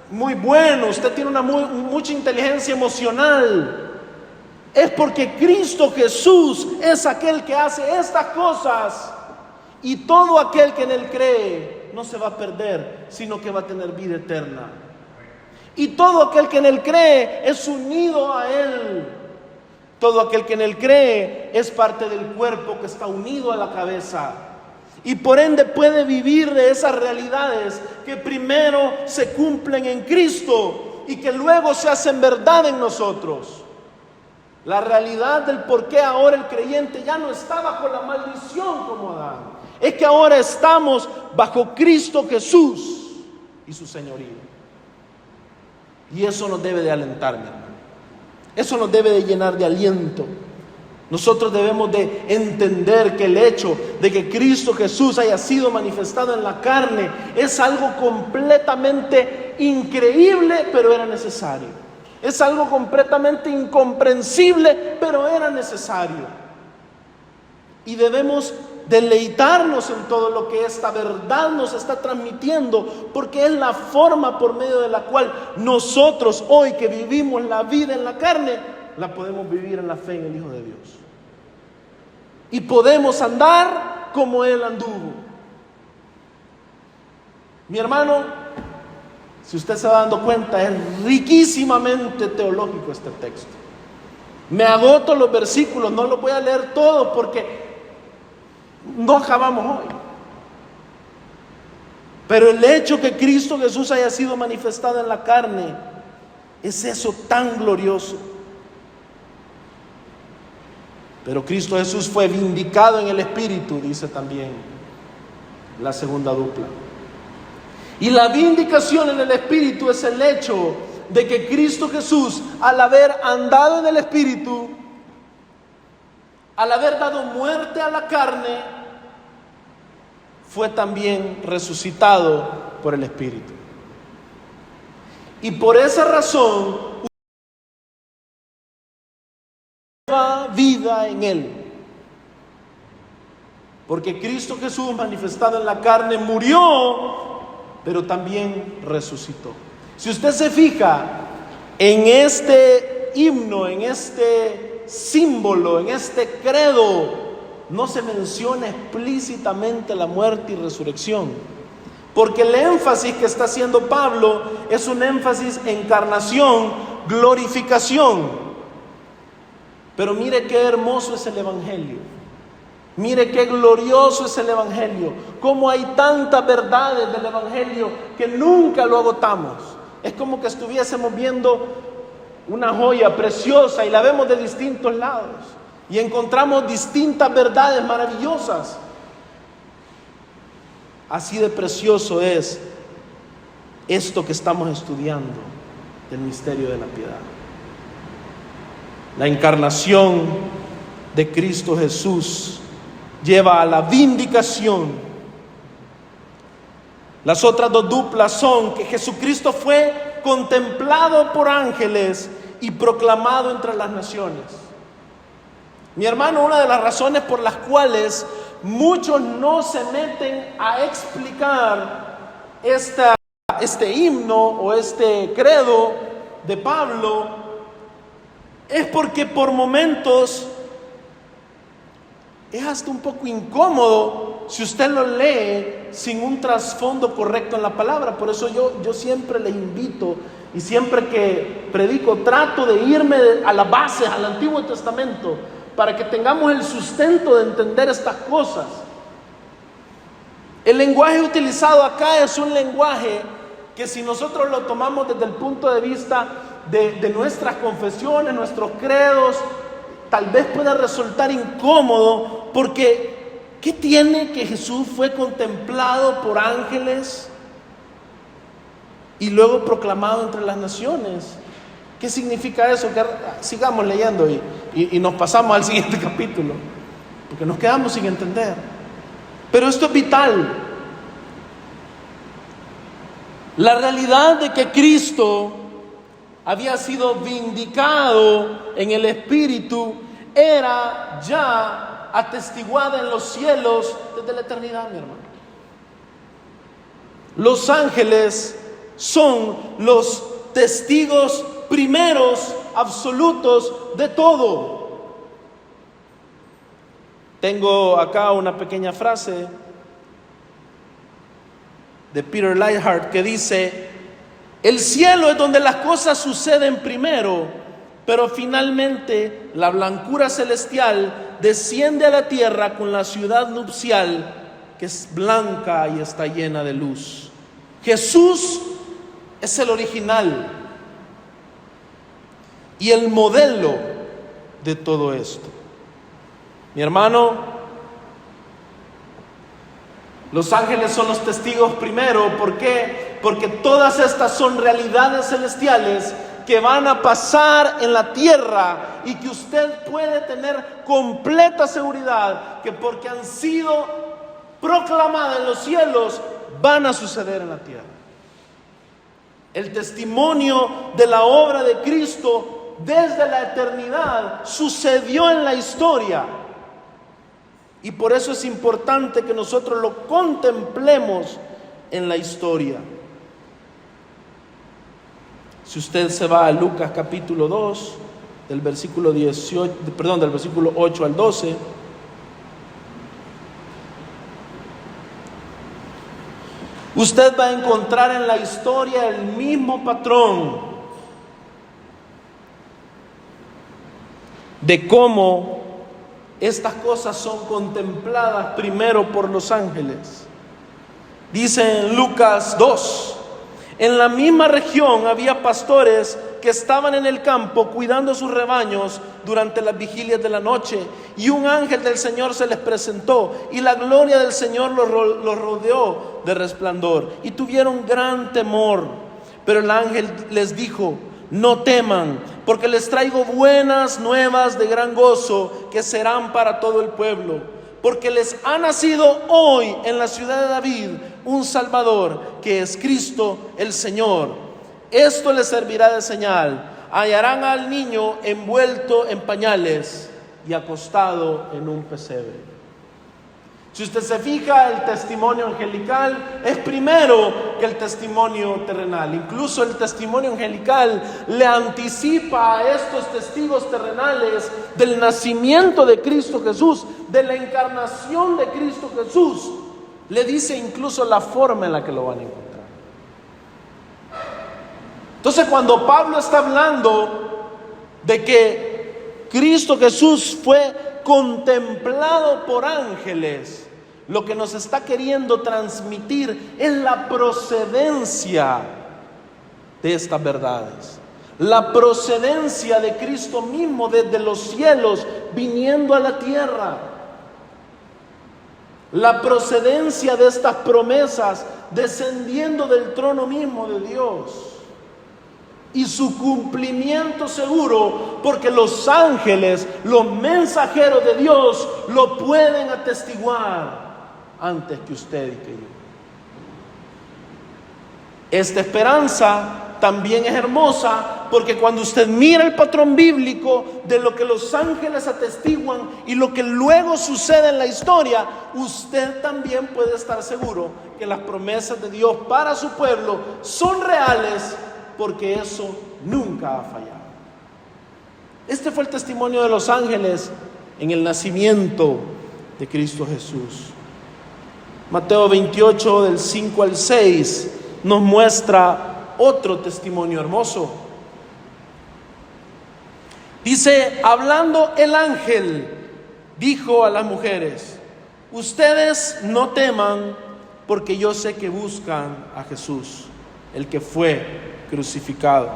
muy bueno, usted tiene mucha inteligencia emocional. Es porque Cristo Jesús es aquel que hace estas cosas, y todo aquel que en Él cree no se va a perder, sino que va a tener vida eterna. Y todo aquel que en Él cree es unido a Él. Todo aquel que en Él cree es parte del cuerpo que está unido a la cabeza, y por ende puede vivir de esas realidades que primero se cumplen en Cristo y que luego se hacen verdad en nosotros. La realidad del por qué ahora el creyente ya no está bajo la maldición como Adán, es que ahora estamos bajo Cristo Jesús y su señorío. Y eso nos debe de alentar, mi hermano. Eso nos debe de llenar de aliento. Nosotros debemos de entender que el hecho de que Cristo Jesús haya sido manifestado en la carne es algo completamente increíble, pero era necesario. Es algo completamente incomprensible, pero era necesario. Y debemos deleitarnos en todo lo que esta verdad nos está transmitiendo, porque es la forma por medio de la cual nosotros hoy que vivimos la vida en la carne, la podemos vivir en la fe en el Hijo de Dios. Y podemos andar como Él anduvo. Mi hermano, si usted se va dando cuenta, es riquísimamente teológico este texto. Me agoto los versículos, no los voy a leer todos porque no acabamos hoy. Pero el hecho que Cristo Jesús haya sido manifestado en la carne es eso tan glorioso. Pero Cristo Jesús fue vindicado en el Espíritu, dice también la segunda dupla. Y la vindicación en el Espíritu es el hecho de que Cristo Jesús, al haber andado en el Espíritu, al haber dado muerte a la carne, fue también resucitado por el Espíritu. Y por esa razón, nueva vida en Él. Porque Cristo Jesús, manifestado en la carne, murió, pero también resucitó. Si usted se fija en este himno, en este símbolo, en este credo, no se menciona explícitamente la muerte y resurrección, porque el énfasis que está haciendo Pablo es un énfasis en encarnación, glorificación. Pero mire qué hermoso es el Evangelio. Mire qué glorioso es el Evangelio. Cómo hay tantas verdades del Evangelio que nunca lo agotamos. Es como que estuviésemos viendo una joya preciosa y la vemos de distintos lados. Y encontramos distintas verdades maravillosas. Así de precioso es esto que estamos estudiando del misterio de la piedad. La encarnación de Cristo Jesús lleva a la vindicación. Las otras dos duplas son que Jesucristo fue contemplado por ángeles y proclamado entre las naciones. Mi hermano, una de las razones por las cuales muchos no se meten a explicar este himno o este credo de Pablo es porque por momentos es hasta un poco incómodo si usted lo lee sin un trasfondo correcto en la palabra. Por eso yo siempre le invito y siempre que predico trato de irme a las bases, al Antiguo Testamento, para que tengamos el sustento de entender estas cosas. El lenguaje utilizado acá es un lenguaje que, si nosotros lo tomamos desde el punto de vista de nuestras confesiones, nuestros credos, tal vez pueda resultar incómodo, porque ¿qué tiene que Jesús fue contemplado por ángeles y luego proclamado entre las naciones? ¿Qué significa eso? Que sigamos leyendo y nos pasamos al siguiente capítulo, porque nos quedamos sin entender. Pero esto es vital. La realidad de que Cristo había sido vindicado en el Espíritu era ya atestiguada en los cielos desde la eternidad, mi hermano. Los ángeles son los testigos primeros, absolutos de todo. Tengo acá una pequeña frase de Peter Leithart que dice: el cielo es donde las cosas suceden primero, pero finalmente la blancura celestial desciende a la tierra con la ciudad nupcial, que es blanca y está llena de luz. Jesús es el original y el modelo de todo esto. Mi hermano, los ángeles son los testigos primero. ¿Por qué? Porque todas estas son realidades celestiales que van a pasar en la tierra y que usted puede tener completa seguridad que, porque han sido proclamadas en los cielos, van a suceder en la tierra. El testimonio de la obra de Cristo desde la eternidad sucedió en la historia. Y por eso es importante que nosotros lo contemplemos en la historia. Si usted se va a Lucas capítulo 2, del versículo 8 al 12, usted va a encontrar en la historia el mismo patrón de cómo estas cosas son contempladas primero por los ángeles. Dice en Lucas 2, en la misma región había pastores que estaban en el campo cuidando sus rebaños durante las vigilias de la noche, y un ángel del Señor se les presentó, y la gloria del Señor los rodeó de resplandor, y tuvieron gran temor. Pero el ángel les dijo: no teman, porque les traigo buenas nuevas de gran gozo, que serán para todo el pueblo. Porque les ha nacido hoy en la ciudad de David un Salvador, que es Cristo el Señor. Esto les servirá de señal: hallarán al niño envuelto en pañales y acostado en un pesebre. Si usted se fija, el testimonio angelical es primero que el testimonio terrenal. Incluso el testimonio angelical le anticipa a estos testigos terrenales del nacimiento de Cristo Jesús, de la encarnación de Cristo Jesús. Le dice incluso la forma en la que lo van a encontrar. Entonces, cuando Pablo está hablando de que Cristo Jesús fue contemplado por ángeles, lo que nos está queriendo transmitir es la procedencia de estas verdades, la procedencia de Cristo mismo desde los cielos viniendo a la tierra, la procedencia de estas promesas descendiendo del trono mismo de Dios, y su cumplimiento seguro, porque los ángeles, los mensajeros de Dios, lo pueden atestiguar antes que usted y que yo. Esta esperanza también es hermosa, porque cuando usted mira el patrón bíblico de lo que los ángeles atestiguan y lo que luego sucede en la historia, usted también puede estar seguro que las promesas de Dios para su pueblo son reales, porque eso nunca ha fallado. Este fue el testimonio de los ángeles en el nacimiento de Cristo Jesús. Mateo 28, del 5 al 6, nos muestra otro testimonio hermoso. Dice: hablando el ángel, dijo a las mujeres: ustedes no teman, porque yo sé que buscan a Jesús, el que fue crucificado.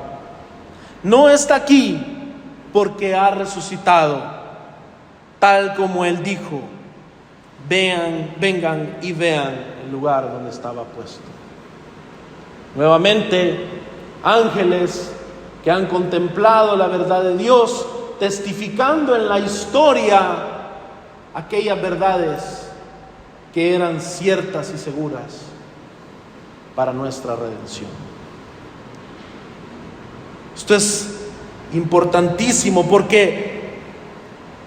No está aquí, porque ha resucitado, tal como él dijo. Vengan y vean el lugar donde estaba puesto. Nuevamente, ángeles que han contemplado la verdad de Dios, testificando en la historia aquellas verdades que eran ciertas y seguras para nuestra redención. Esto es importantísimo, porque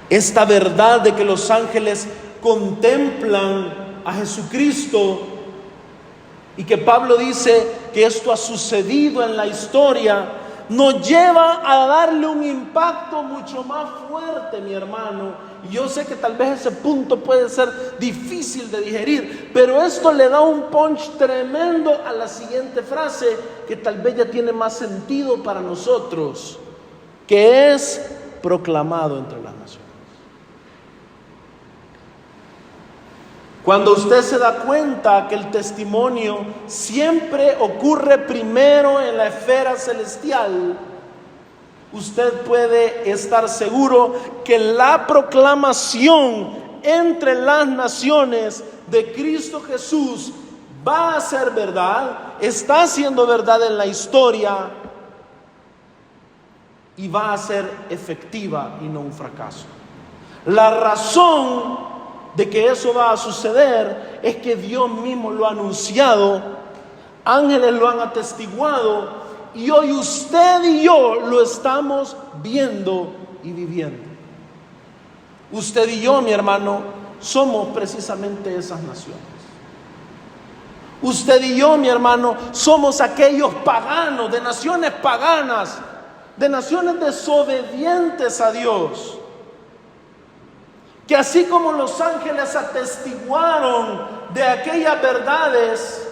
esta verdad de que los ángeles contemplan a Jesucristo, y que Pablo dice que esto ha sucedido en la historia, nos lleva a darle un impacto mucho más fuerte, mi hermano. Y yo sé que tal vez ese punto puede ser difícil de digerir, pero esto le da un punch tremendo a la siguiente frase, que tal vez ya tiene más sentido para nosotros, que es proclamado entre las naciones. Cuando usted se da cuenta que el testimonio siempre ocurre primero en la esfera celestial, usted puede estar seguro que la proclamación entre las naciones de Cristo Jesús va a ser verdad, está siendo verdad en la historia, y va a ser efectiva y no un fracaso. La razón de que eso va a suceder es que Dios mismo lo ha anunciado, ángeles lo han atestiguado, y hoy usted y yo lo estamos viendo y viviendo. Usted y yo, mi hermano, somos precisamente esas naciones. Usted y yo, mi hermano, somos aquellos paganos, de naciones paganas, de naciones desobedientes a Dios, que así como los ángeles atestiguaron de aquellas verdades,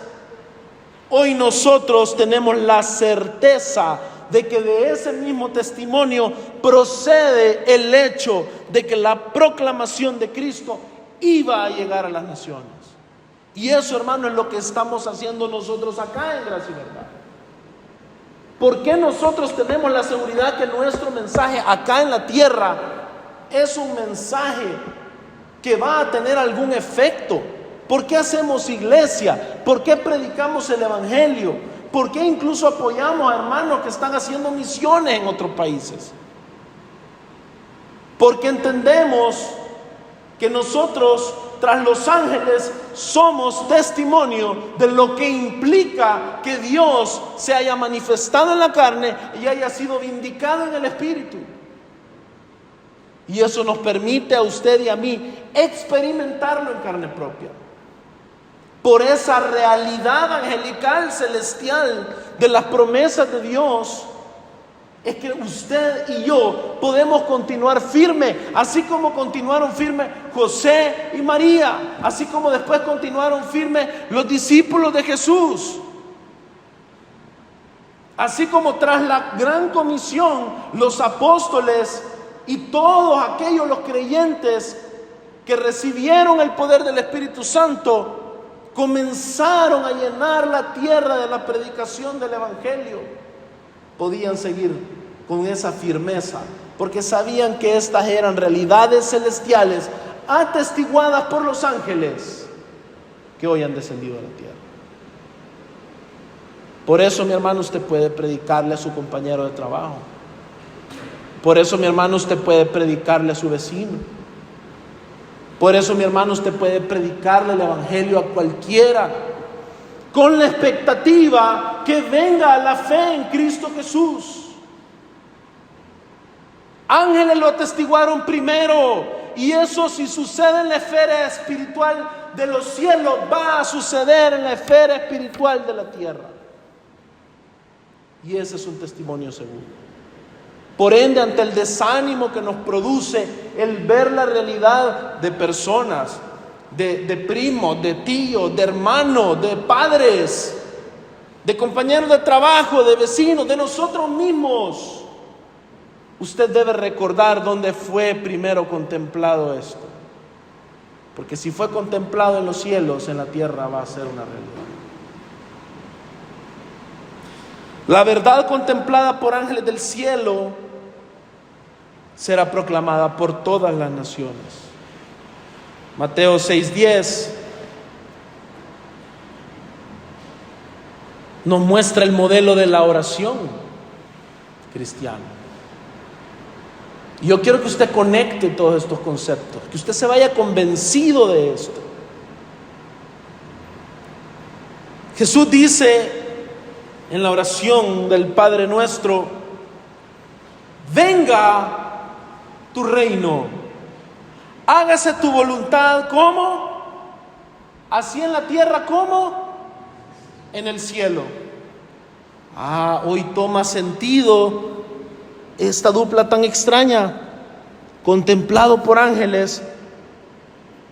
Hoy nosotros tenemos la certeza de que de ese mismo testimonio procede el hecho de que la proclamación de Cristo iba a llegar a las naciones. Y eso, hermano, es lo que estamos haciendo nosotros acá en Gracia y Verdad. ¿Por qué nosotros tenemos la seguridad que nuestro mensaje acá en la tierra es un mensaje que va a tener algún efecto? ¿Por qué hacemos iglesia? ¿Por qué predicamos el evangelio? ¿Por qué incluso apoyamos a hermanos que están haciendo misiones en otros países? Porque entendemos que nosotros, tras los ángeles, somos testimonio de lo que implica que Dios se haya manifestado en la carne y haya sido vindicado en el Espíritu. Y eso nos permite a usted y a mí experimentarlo en carne propia. Por esa realidad angelical, celestial, de las promesas de Dios, es que usted y yo podemos continuar firme, así como continuaron firmes José y María, así como después continuaron firmes los discípulos de Jesús, así como tras la gran comisión los apóstoles y todos aquellos los creyentes que recibieron el poder del Espíritu Santo comenzaron a llenar la tierra de la predicación del evangelio. Podían seguir con esa firmeza, porque sabían que estas eran realidades celestiales atestiguadas por los ángeles que hoy han descendido a la tierra. Por eso, mi hermano, usted puede predicarle a su compañero de trabajo. Por eso, mi hermano, usted puede predicarle a su vecino. Por eso, mi hermano, usted puede predicarle el evangelio a cualquiera, con la expectativa que venga a la fe en Cristo Jesús. Ángeles lo atestiguaron primero, y eso, si sucede en la esfera espiritual de los cielos, va a suceder en la esfera espiritual de la tierra. Y ese es un testimonio seguro. Por ende, ante el desánimo que nos produce el ver la realidad de personas, de primos, de tíos, de hermanos, de padres, de compañeros de trabajo, de vecinos, de nosotros mismos, usted debe recordar dónde fue primero contemplado esto. Porque si fue contemplado en los cielos, en la tierra va a ser una realidad. La verdad contemplada por ángeles del cielo será proclamada por todas las naciones. Mateo 6:10 nos muestra el modelo de la oración cristiana. Yo quiero que usted conecte todos estos conceptos, que usted se vaya convencido de esto. Jesús dice en la oración del Padre Nuestro: venga tu reino, hágase tu voluntad, ¿cómo? Así en la tierra como en el cielo. Hoy toma sentido esta dupla tan extraña: contemplado por ángeles,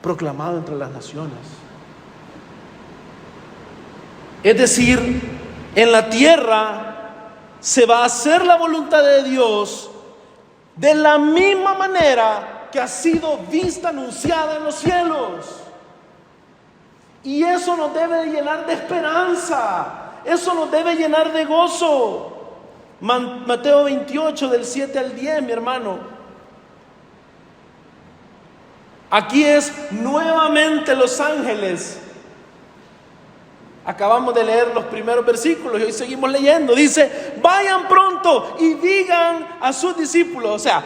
proclamado entre las naciones. Es decir, en la tierra se va a hacer la voluntad de Dios de la misma manera que ha sido vista, anunciada en los cielos. Y eso nos debe llenar de esperanza, eso nos debe llenar de gozo. Mateo 28, del 7 al 10, mi hermano. Aquí es nuevamente los ángeles. Acabamos de leer los primeros versículos y hoy seguimos leyendo. Dice: vayan pronto y digan a sus discípulos. O sea,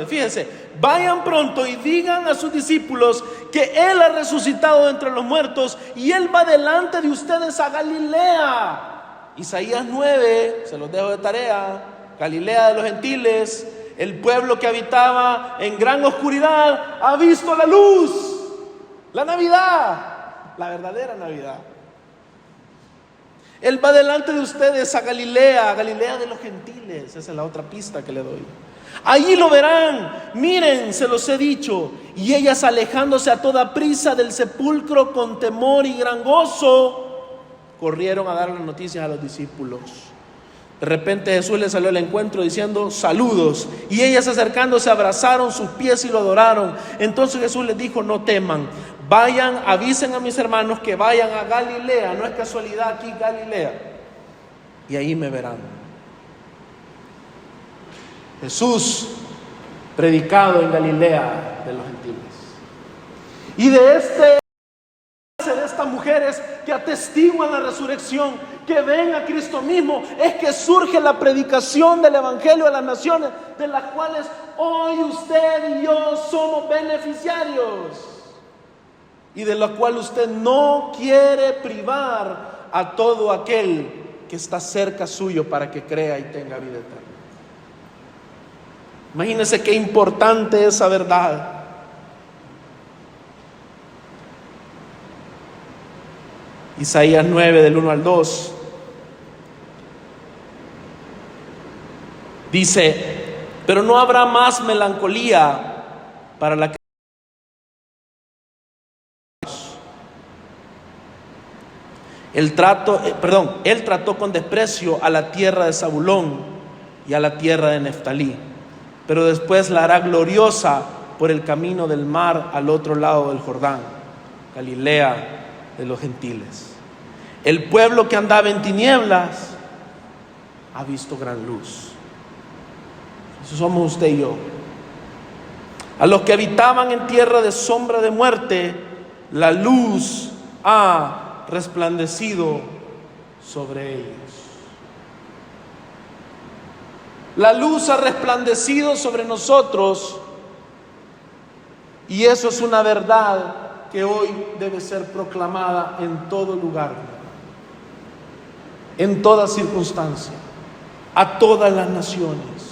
fíjense, vayan pronto y digan a sus discípulos que Él ha resucitado de entre los muertos y Él va delante de ustedes a Galilea. Isaías 9, se los dejo de tarea. Galilea de los gentiles, el pueblo que habitaba en gran oscuridad ha visto la luz. La Navidad, la verdadera Navidad. Él va delante de ustedes a Galilea, Galilea de los gentiles. Esa es la otra pista que le doy. Allí lo verán, miren, se los he dicho. Y ellas, alejándose a toda prisa del sepulcro con temor y gran gozo, corrieron a dar las noticias a los discípulos. De repente Jesús les salió al encuentro diciendo: saludos. Y ellas, acercándose, abrazaron sus pies y lo adoraron. Entonces Jesús les dijo: no teman, vayan, avisen a mis hermanos que vayan a Galilea. No es casualidad, aquí Galilea, y ahí me verán. Jesús predicado en Galilea de los gentiles. Y de estas mujeres que atestiguan la resurrección, que ven a Cristo mismo, es que surge la predicación del Evangelio a las naciones, de las cuales hoy usted y yo somos beneficiarios, y de la cual usted no quiere privar a todo aquel que está cerca suyo para que crea y tenga vida eterna. Imagínense qué importante esa verdad. Isaías 9 del 1 al 2 dice: pero no habrá más melancolía para la que él trató con desprecio a la tierra de Zabulón y a la tierra de Neftalí, pero después la hará gloriosa por el camino del mar al otro lado del Jordán, Galilea de los gentiles. El pueblo que andaba en tinieblas ha visto gran luz. Eso somos usted y yo. A los que habitaban en tierra de sombra de muerte, la luz ha resplandecido sobre ellos. La luz ha resplandecido sobre nosotros, y eso es una verdad que hoy debe ser proclamada en todo lugar, en toda circunstancia, a todas las naciones.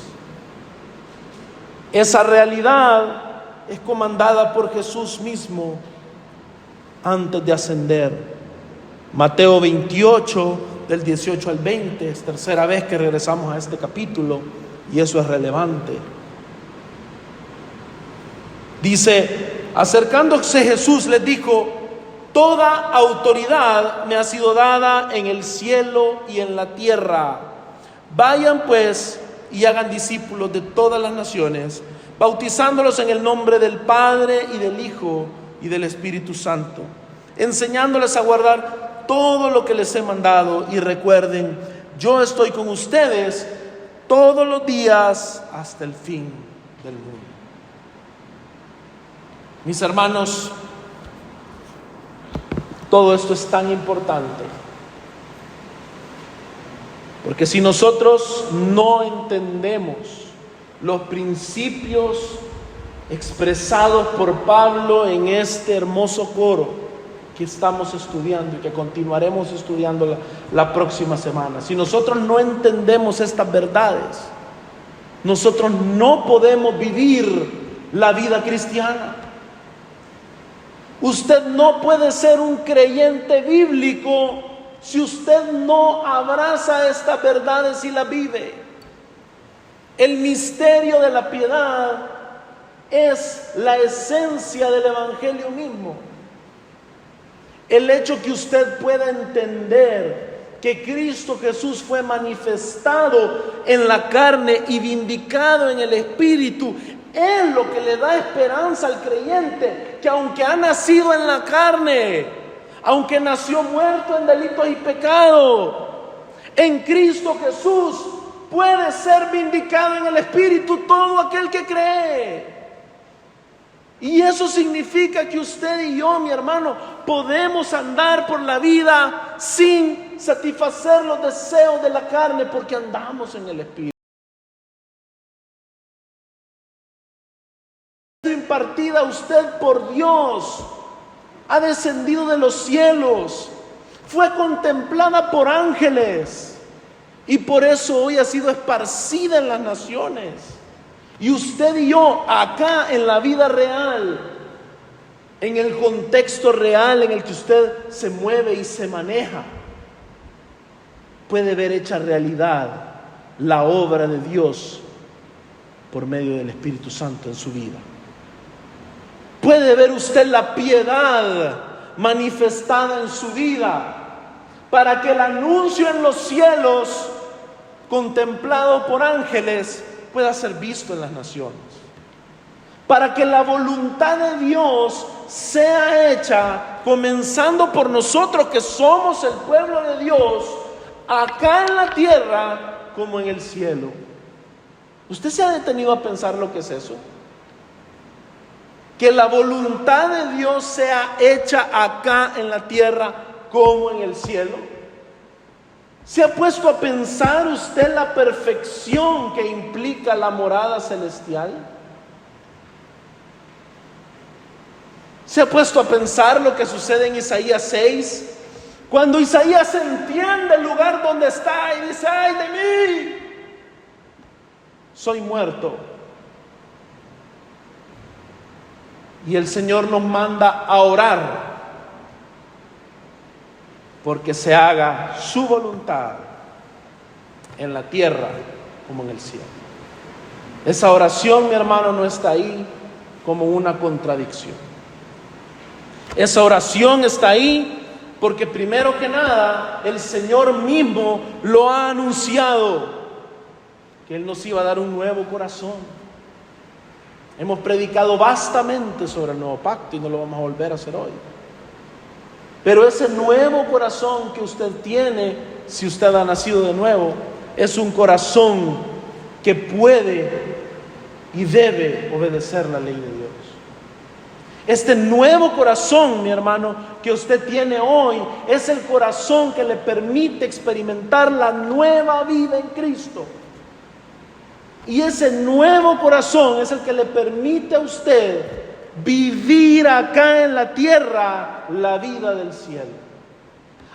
Esa realidad es comandada por Jesús mismo antes de ascender. Mateo 28, del 18 al 20, es tercera vez que regresamos a este capítulo, y eso es relevante. Dice: acercándose Jesús les dijo: toda autoridad me ha sido dada en el cielo y en la tierra. Vayan pues y hagan discípulos de todas las naciones, bautizándolos en el nombre del Padre y del Hijo y del Espíritu Santo, enseñándoles a guardar todo lo que les he mandado, y recuerden, yo estoy con ustedes todos los días hasta el fin del mundo. Mis hermanos, todo esto es tan importante, porque si nosotros no entendemos los principios expresados por Pablo en este hermoso coro que estamos estudiando y que continuaremos estudiando la próxima semana, si nosotros no entendemos estas verdades, nosotros no podemos vivir la vida cristiana. Usted no puede ser un creyente bíblico si usted no abraza estas verdades y las vive. El misterio de la piedad es la esencia del Evangelio mismo. El hecho que usted pueda entender que Cristo Jesús fue manifestado en la carne y vindicado en el Espíritu es lo que le da esperanza al creyente, que aunque ha nacido en la carne, aunque nació muerto en delitos y pecado, en Cristo Jesús puede ser vindicado en el Espíritu todo aquel que cree. Y eso significa que usted y yo, mi hermano, podemos andar por la vida sin satisfacer los deseos de la carne, porque andamos en el Espíritu. Impartida a usted por Dios, ha descendido de los cielos, fue contemplada por ángeles, y por eso hoy ha sido esparcida en las naciones. Y usted y yo, acá en la vida real, en el contexto real en el que usted se mueve y se maneja, puede ver hecha realidad la obra de Dios por medio del Espíritu Santo en su vida. Puede ver usted la piedad manifestada en su vida para que el anuncio en los cielos, contemplado por ángeles, pueda ser visto en las naciones. Para que la voluntad de Dios sea hecha, comenzando por nosotros que somos el pueblo de Dios, acá en la tierra como en el cielo. ¿Usted se ha detenido a pensar lo que es eso? Que la voluntad de Dios sea hecha acá en la tierra como en el cielo. ¿Se ha puesto a pensar usted la perfección que implica la morada celestial? ¿Se ha puesto a pensar lo que sucede en Isaías 6? Cuando Isaías entiende el lugar donde está y dice: ¡ay de mí! Soy muerto. Y el Señor nos manda a orar porque se haga su voluntad en la tierra como en el cielo. Esa oración, mi hermano, no está ahí como una contradicción. Esa oración está ahí porque primero que nada el Señor mismo lo ha anunciado, que Él nos iba a dar un nuevo corazón. Hemos predicado vastamente sobre el nuevo pacto y no lo vamos a volver a hacer hoy. Pero ese nuevo corazón que usted tiene, si usted ha nacido de nuevo, es un corazón que puede y debe obedecer la ley de Dios. Este nuevo corazón, mi hermano, que usted tiene hoy, es el corazón que le permite experimentar la nueva vida en Cristo. Y ese nuevo corazón es el que le permite a usted vivir acá en la tierra la vida del cielo.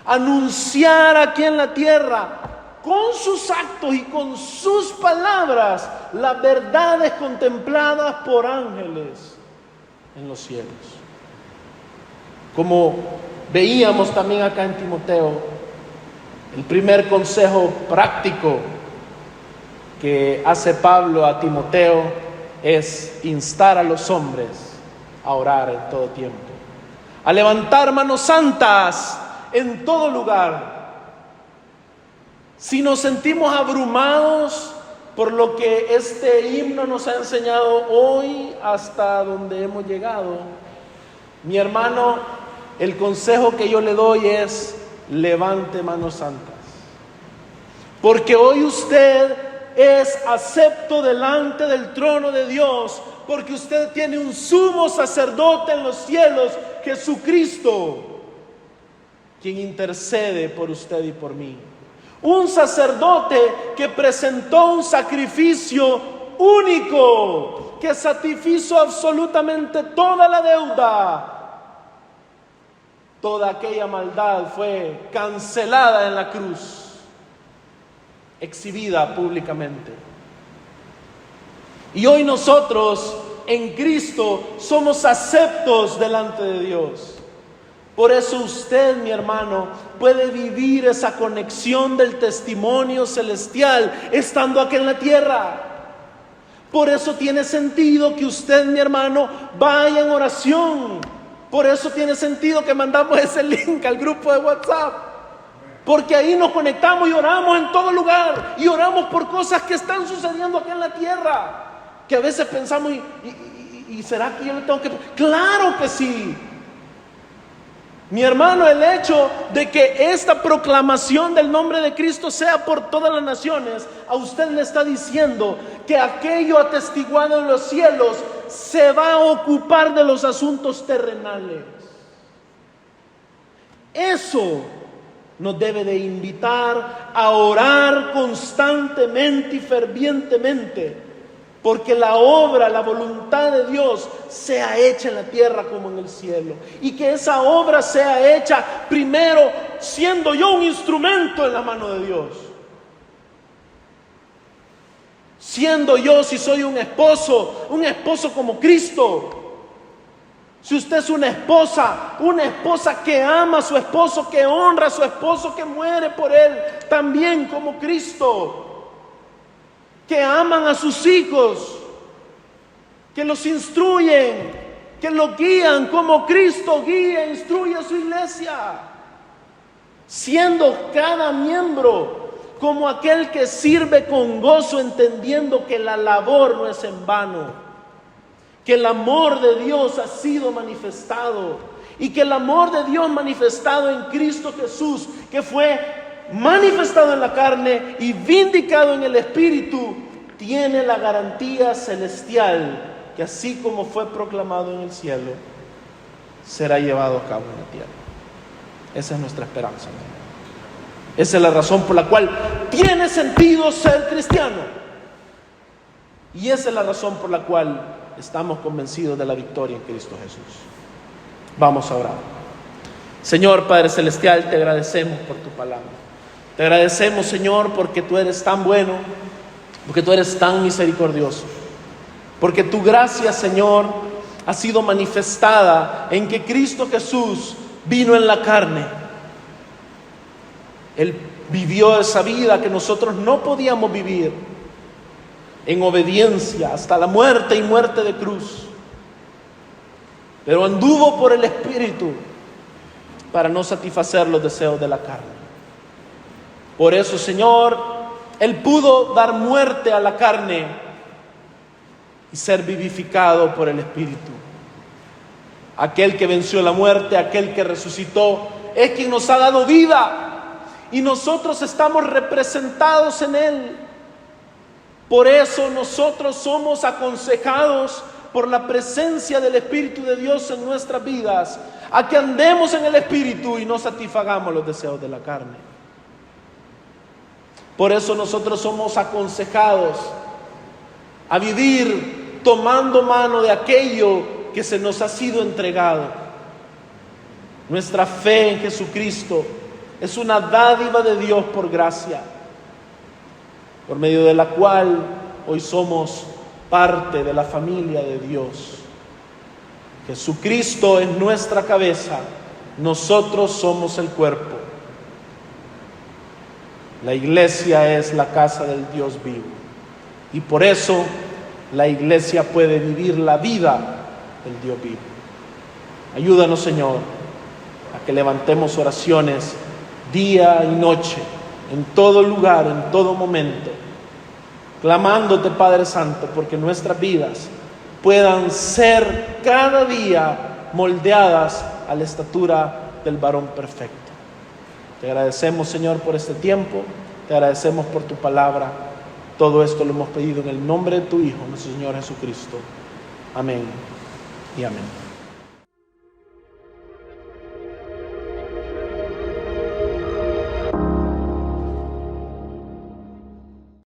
Anunciar aquí en la tierra con sus actos y con sus palabras las verdades contempladas por ángeles en los cielos. Como veíamos también acá en Timoteo, el primer consejo práctico que hace Pablo a Timoteo es instar a los hombres a orar en todo tiempo, a levantar manos santas en todo lugar. Si nos sentimos abrumados por lo que este himno nos ha enseñado hoy hasta donde hemos llegado, mi hermano, el consejo que yo le doy es: levante manos santas, porque hoy usted es acepto delante del trono de Dios, porque usted tiene un sumo sacerdote en los cielos, Jesucristo, quien intercede por usted y por mí. Un sacerdote que presentó un sacrificio único, que satisfizo absolutamente toda la deuda. Toda aquella maldad fue cancelada en la cruz, exhibida públicamente. Y hoy nosotros en Cristo somos aceptos delante de Dios. Por eso usted, mi hermano, puede vivir esa conexión del testimonio celestial estando aquí en la tierra. Por eso tiene sentido que usted, mi hermano, vaya en oración. Por eso tiene sentido que mandamos ese link al grupo de WhatsApp. Porque ahí nos conectamos y oramos en todo lugar. Y oramos por cosas que están sucediendo aquí en la tierra. Que a veces pensamos, ¿y será que yo le tengo que...? ¡Claro que sí! Mi hermano, el hecho de que esta proclamación del nombre de Cristo sea por todas las naciones, a usted le está diciendo que aquello atestiguado en los cielos se va a ocupar de los asuntos terrenales. Eso nos debe de invitar a orar constantemente y fervientemente, porque la obra, la voluntad de Dios sea hecha en la tierra como en el cielo. Y que esa obra sea hecha primero siendo yo un instrumento en la mano de Dios. Siendo yo, si soy un esposo como Cristo. Si usted es una esposa que ama a su esposo, que honra a su esposo, que muere por él, también como Cristo. Que aman a sus hijos, que los instruyen, que los guían como Cristo guía e instruye a su iglesia, siendo cada miembro como aquel que sirve con gozo, entendiendo que la labor no es en vano, que el amor de Dios ha sido manifestado, y que el amor de Dios manifestado en Cristo Jesús, que fue manifestado en la carne y vindicado en el Espíritu, tiene la garantía celestial que así como fue proclamado en el cielo, será llevado a cabo en la tierra. Esa es nuestra esperanza. Esa es la razón por la cual tiene sentido ser cristiano. Y esa es la razón por la cual estamos convencidos de la victoria en Cristo Jesús. Vamos a orar. Señor Padre Celestial, te agradecemos por tu palabra. Te agradecemos, Señor, porque tú eres tan bueno, porque tú eres tan misericordioso, porque tu gracia, Señor, ha sido manifestada en que Cristo Jesús vino en la carne. Él vivió esa vida que nosotros no podíamos vivir, en obediencia hasta la muerte y muerte de cruz, pero anduvo por el Espíritu para no satisfacer los deseos de la carne. Por eso, Señor, Él pudo dar muerte a la carne y ser vivificado por el Espíritu. Aquel que venció la muerte, aquel que resucitó, es quien nos ha dado vida, y nosotros estamos representados en Él. Por eso nosotros somos aconsejados por la presencia del Espíritu de Dios en nuestras vidas, a que andemos en el Espíritu y no satisfagamos los deseos de la carne. Por eso nosotros somos aconsejados a vivir tomando mano de aquello que se nos ha sido entregado. Nuestra fe en Jesucristo es una dádiva de Dios por gracia, por medio de la cual hoy somos parte de la familia de Dios. Jesucristo es nuestra cabeza, nosotros somos el cuerpo. La iglesia es la casa del Dios vivo, y por eso la iglesia puede vivir la vida del Dios vivo. Ayúdanos, Señor, a que levantemos oraciones día y noche, en todo lugar, en todo momento, clamándote, Padre Santo, porque nuestras vidas puedan ser cada día moldeadas a la estatura del varón perfecto. Te agradecemos, Señor, por este tiempo, te agradecemos por tu palabra. Todo esto lo hemos pedido en el nombre de tu Hijo, nuestro Señor Jesucristo. Amén y amén.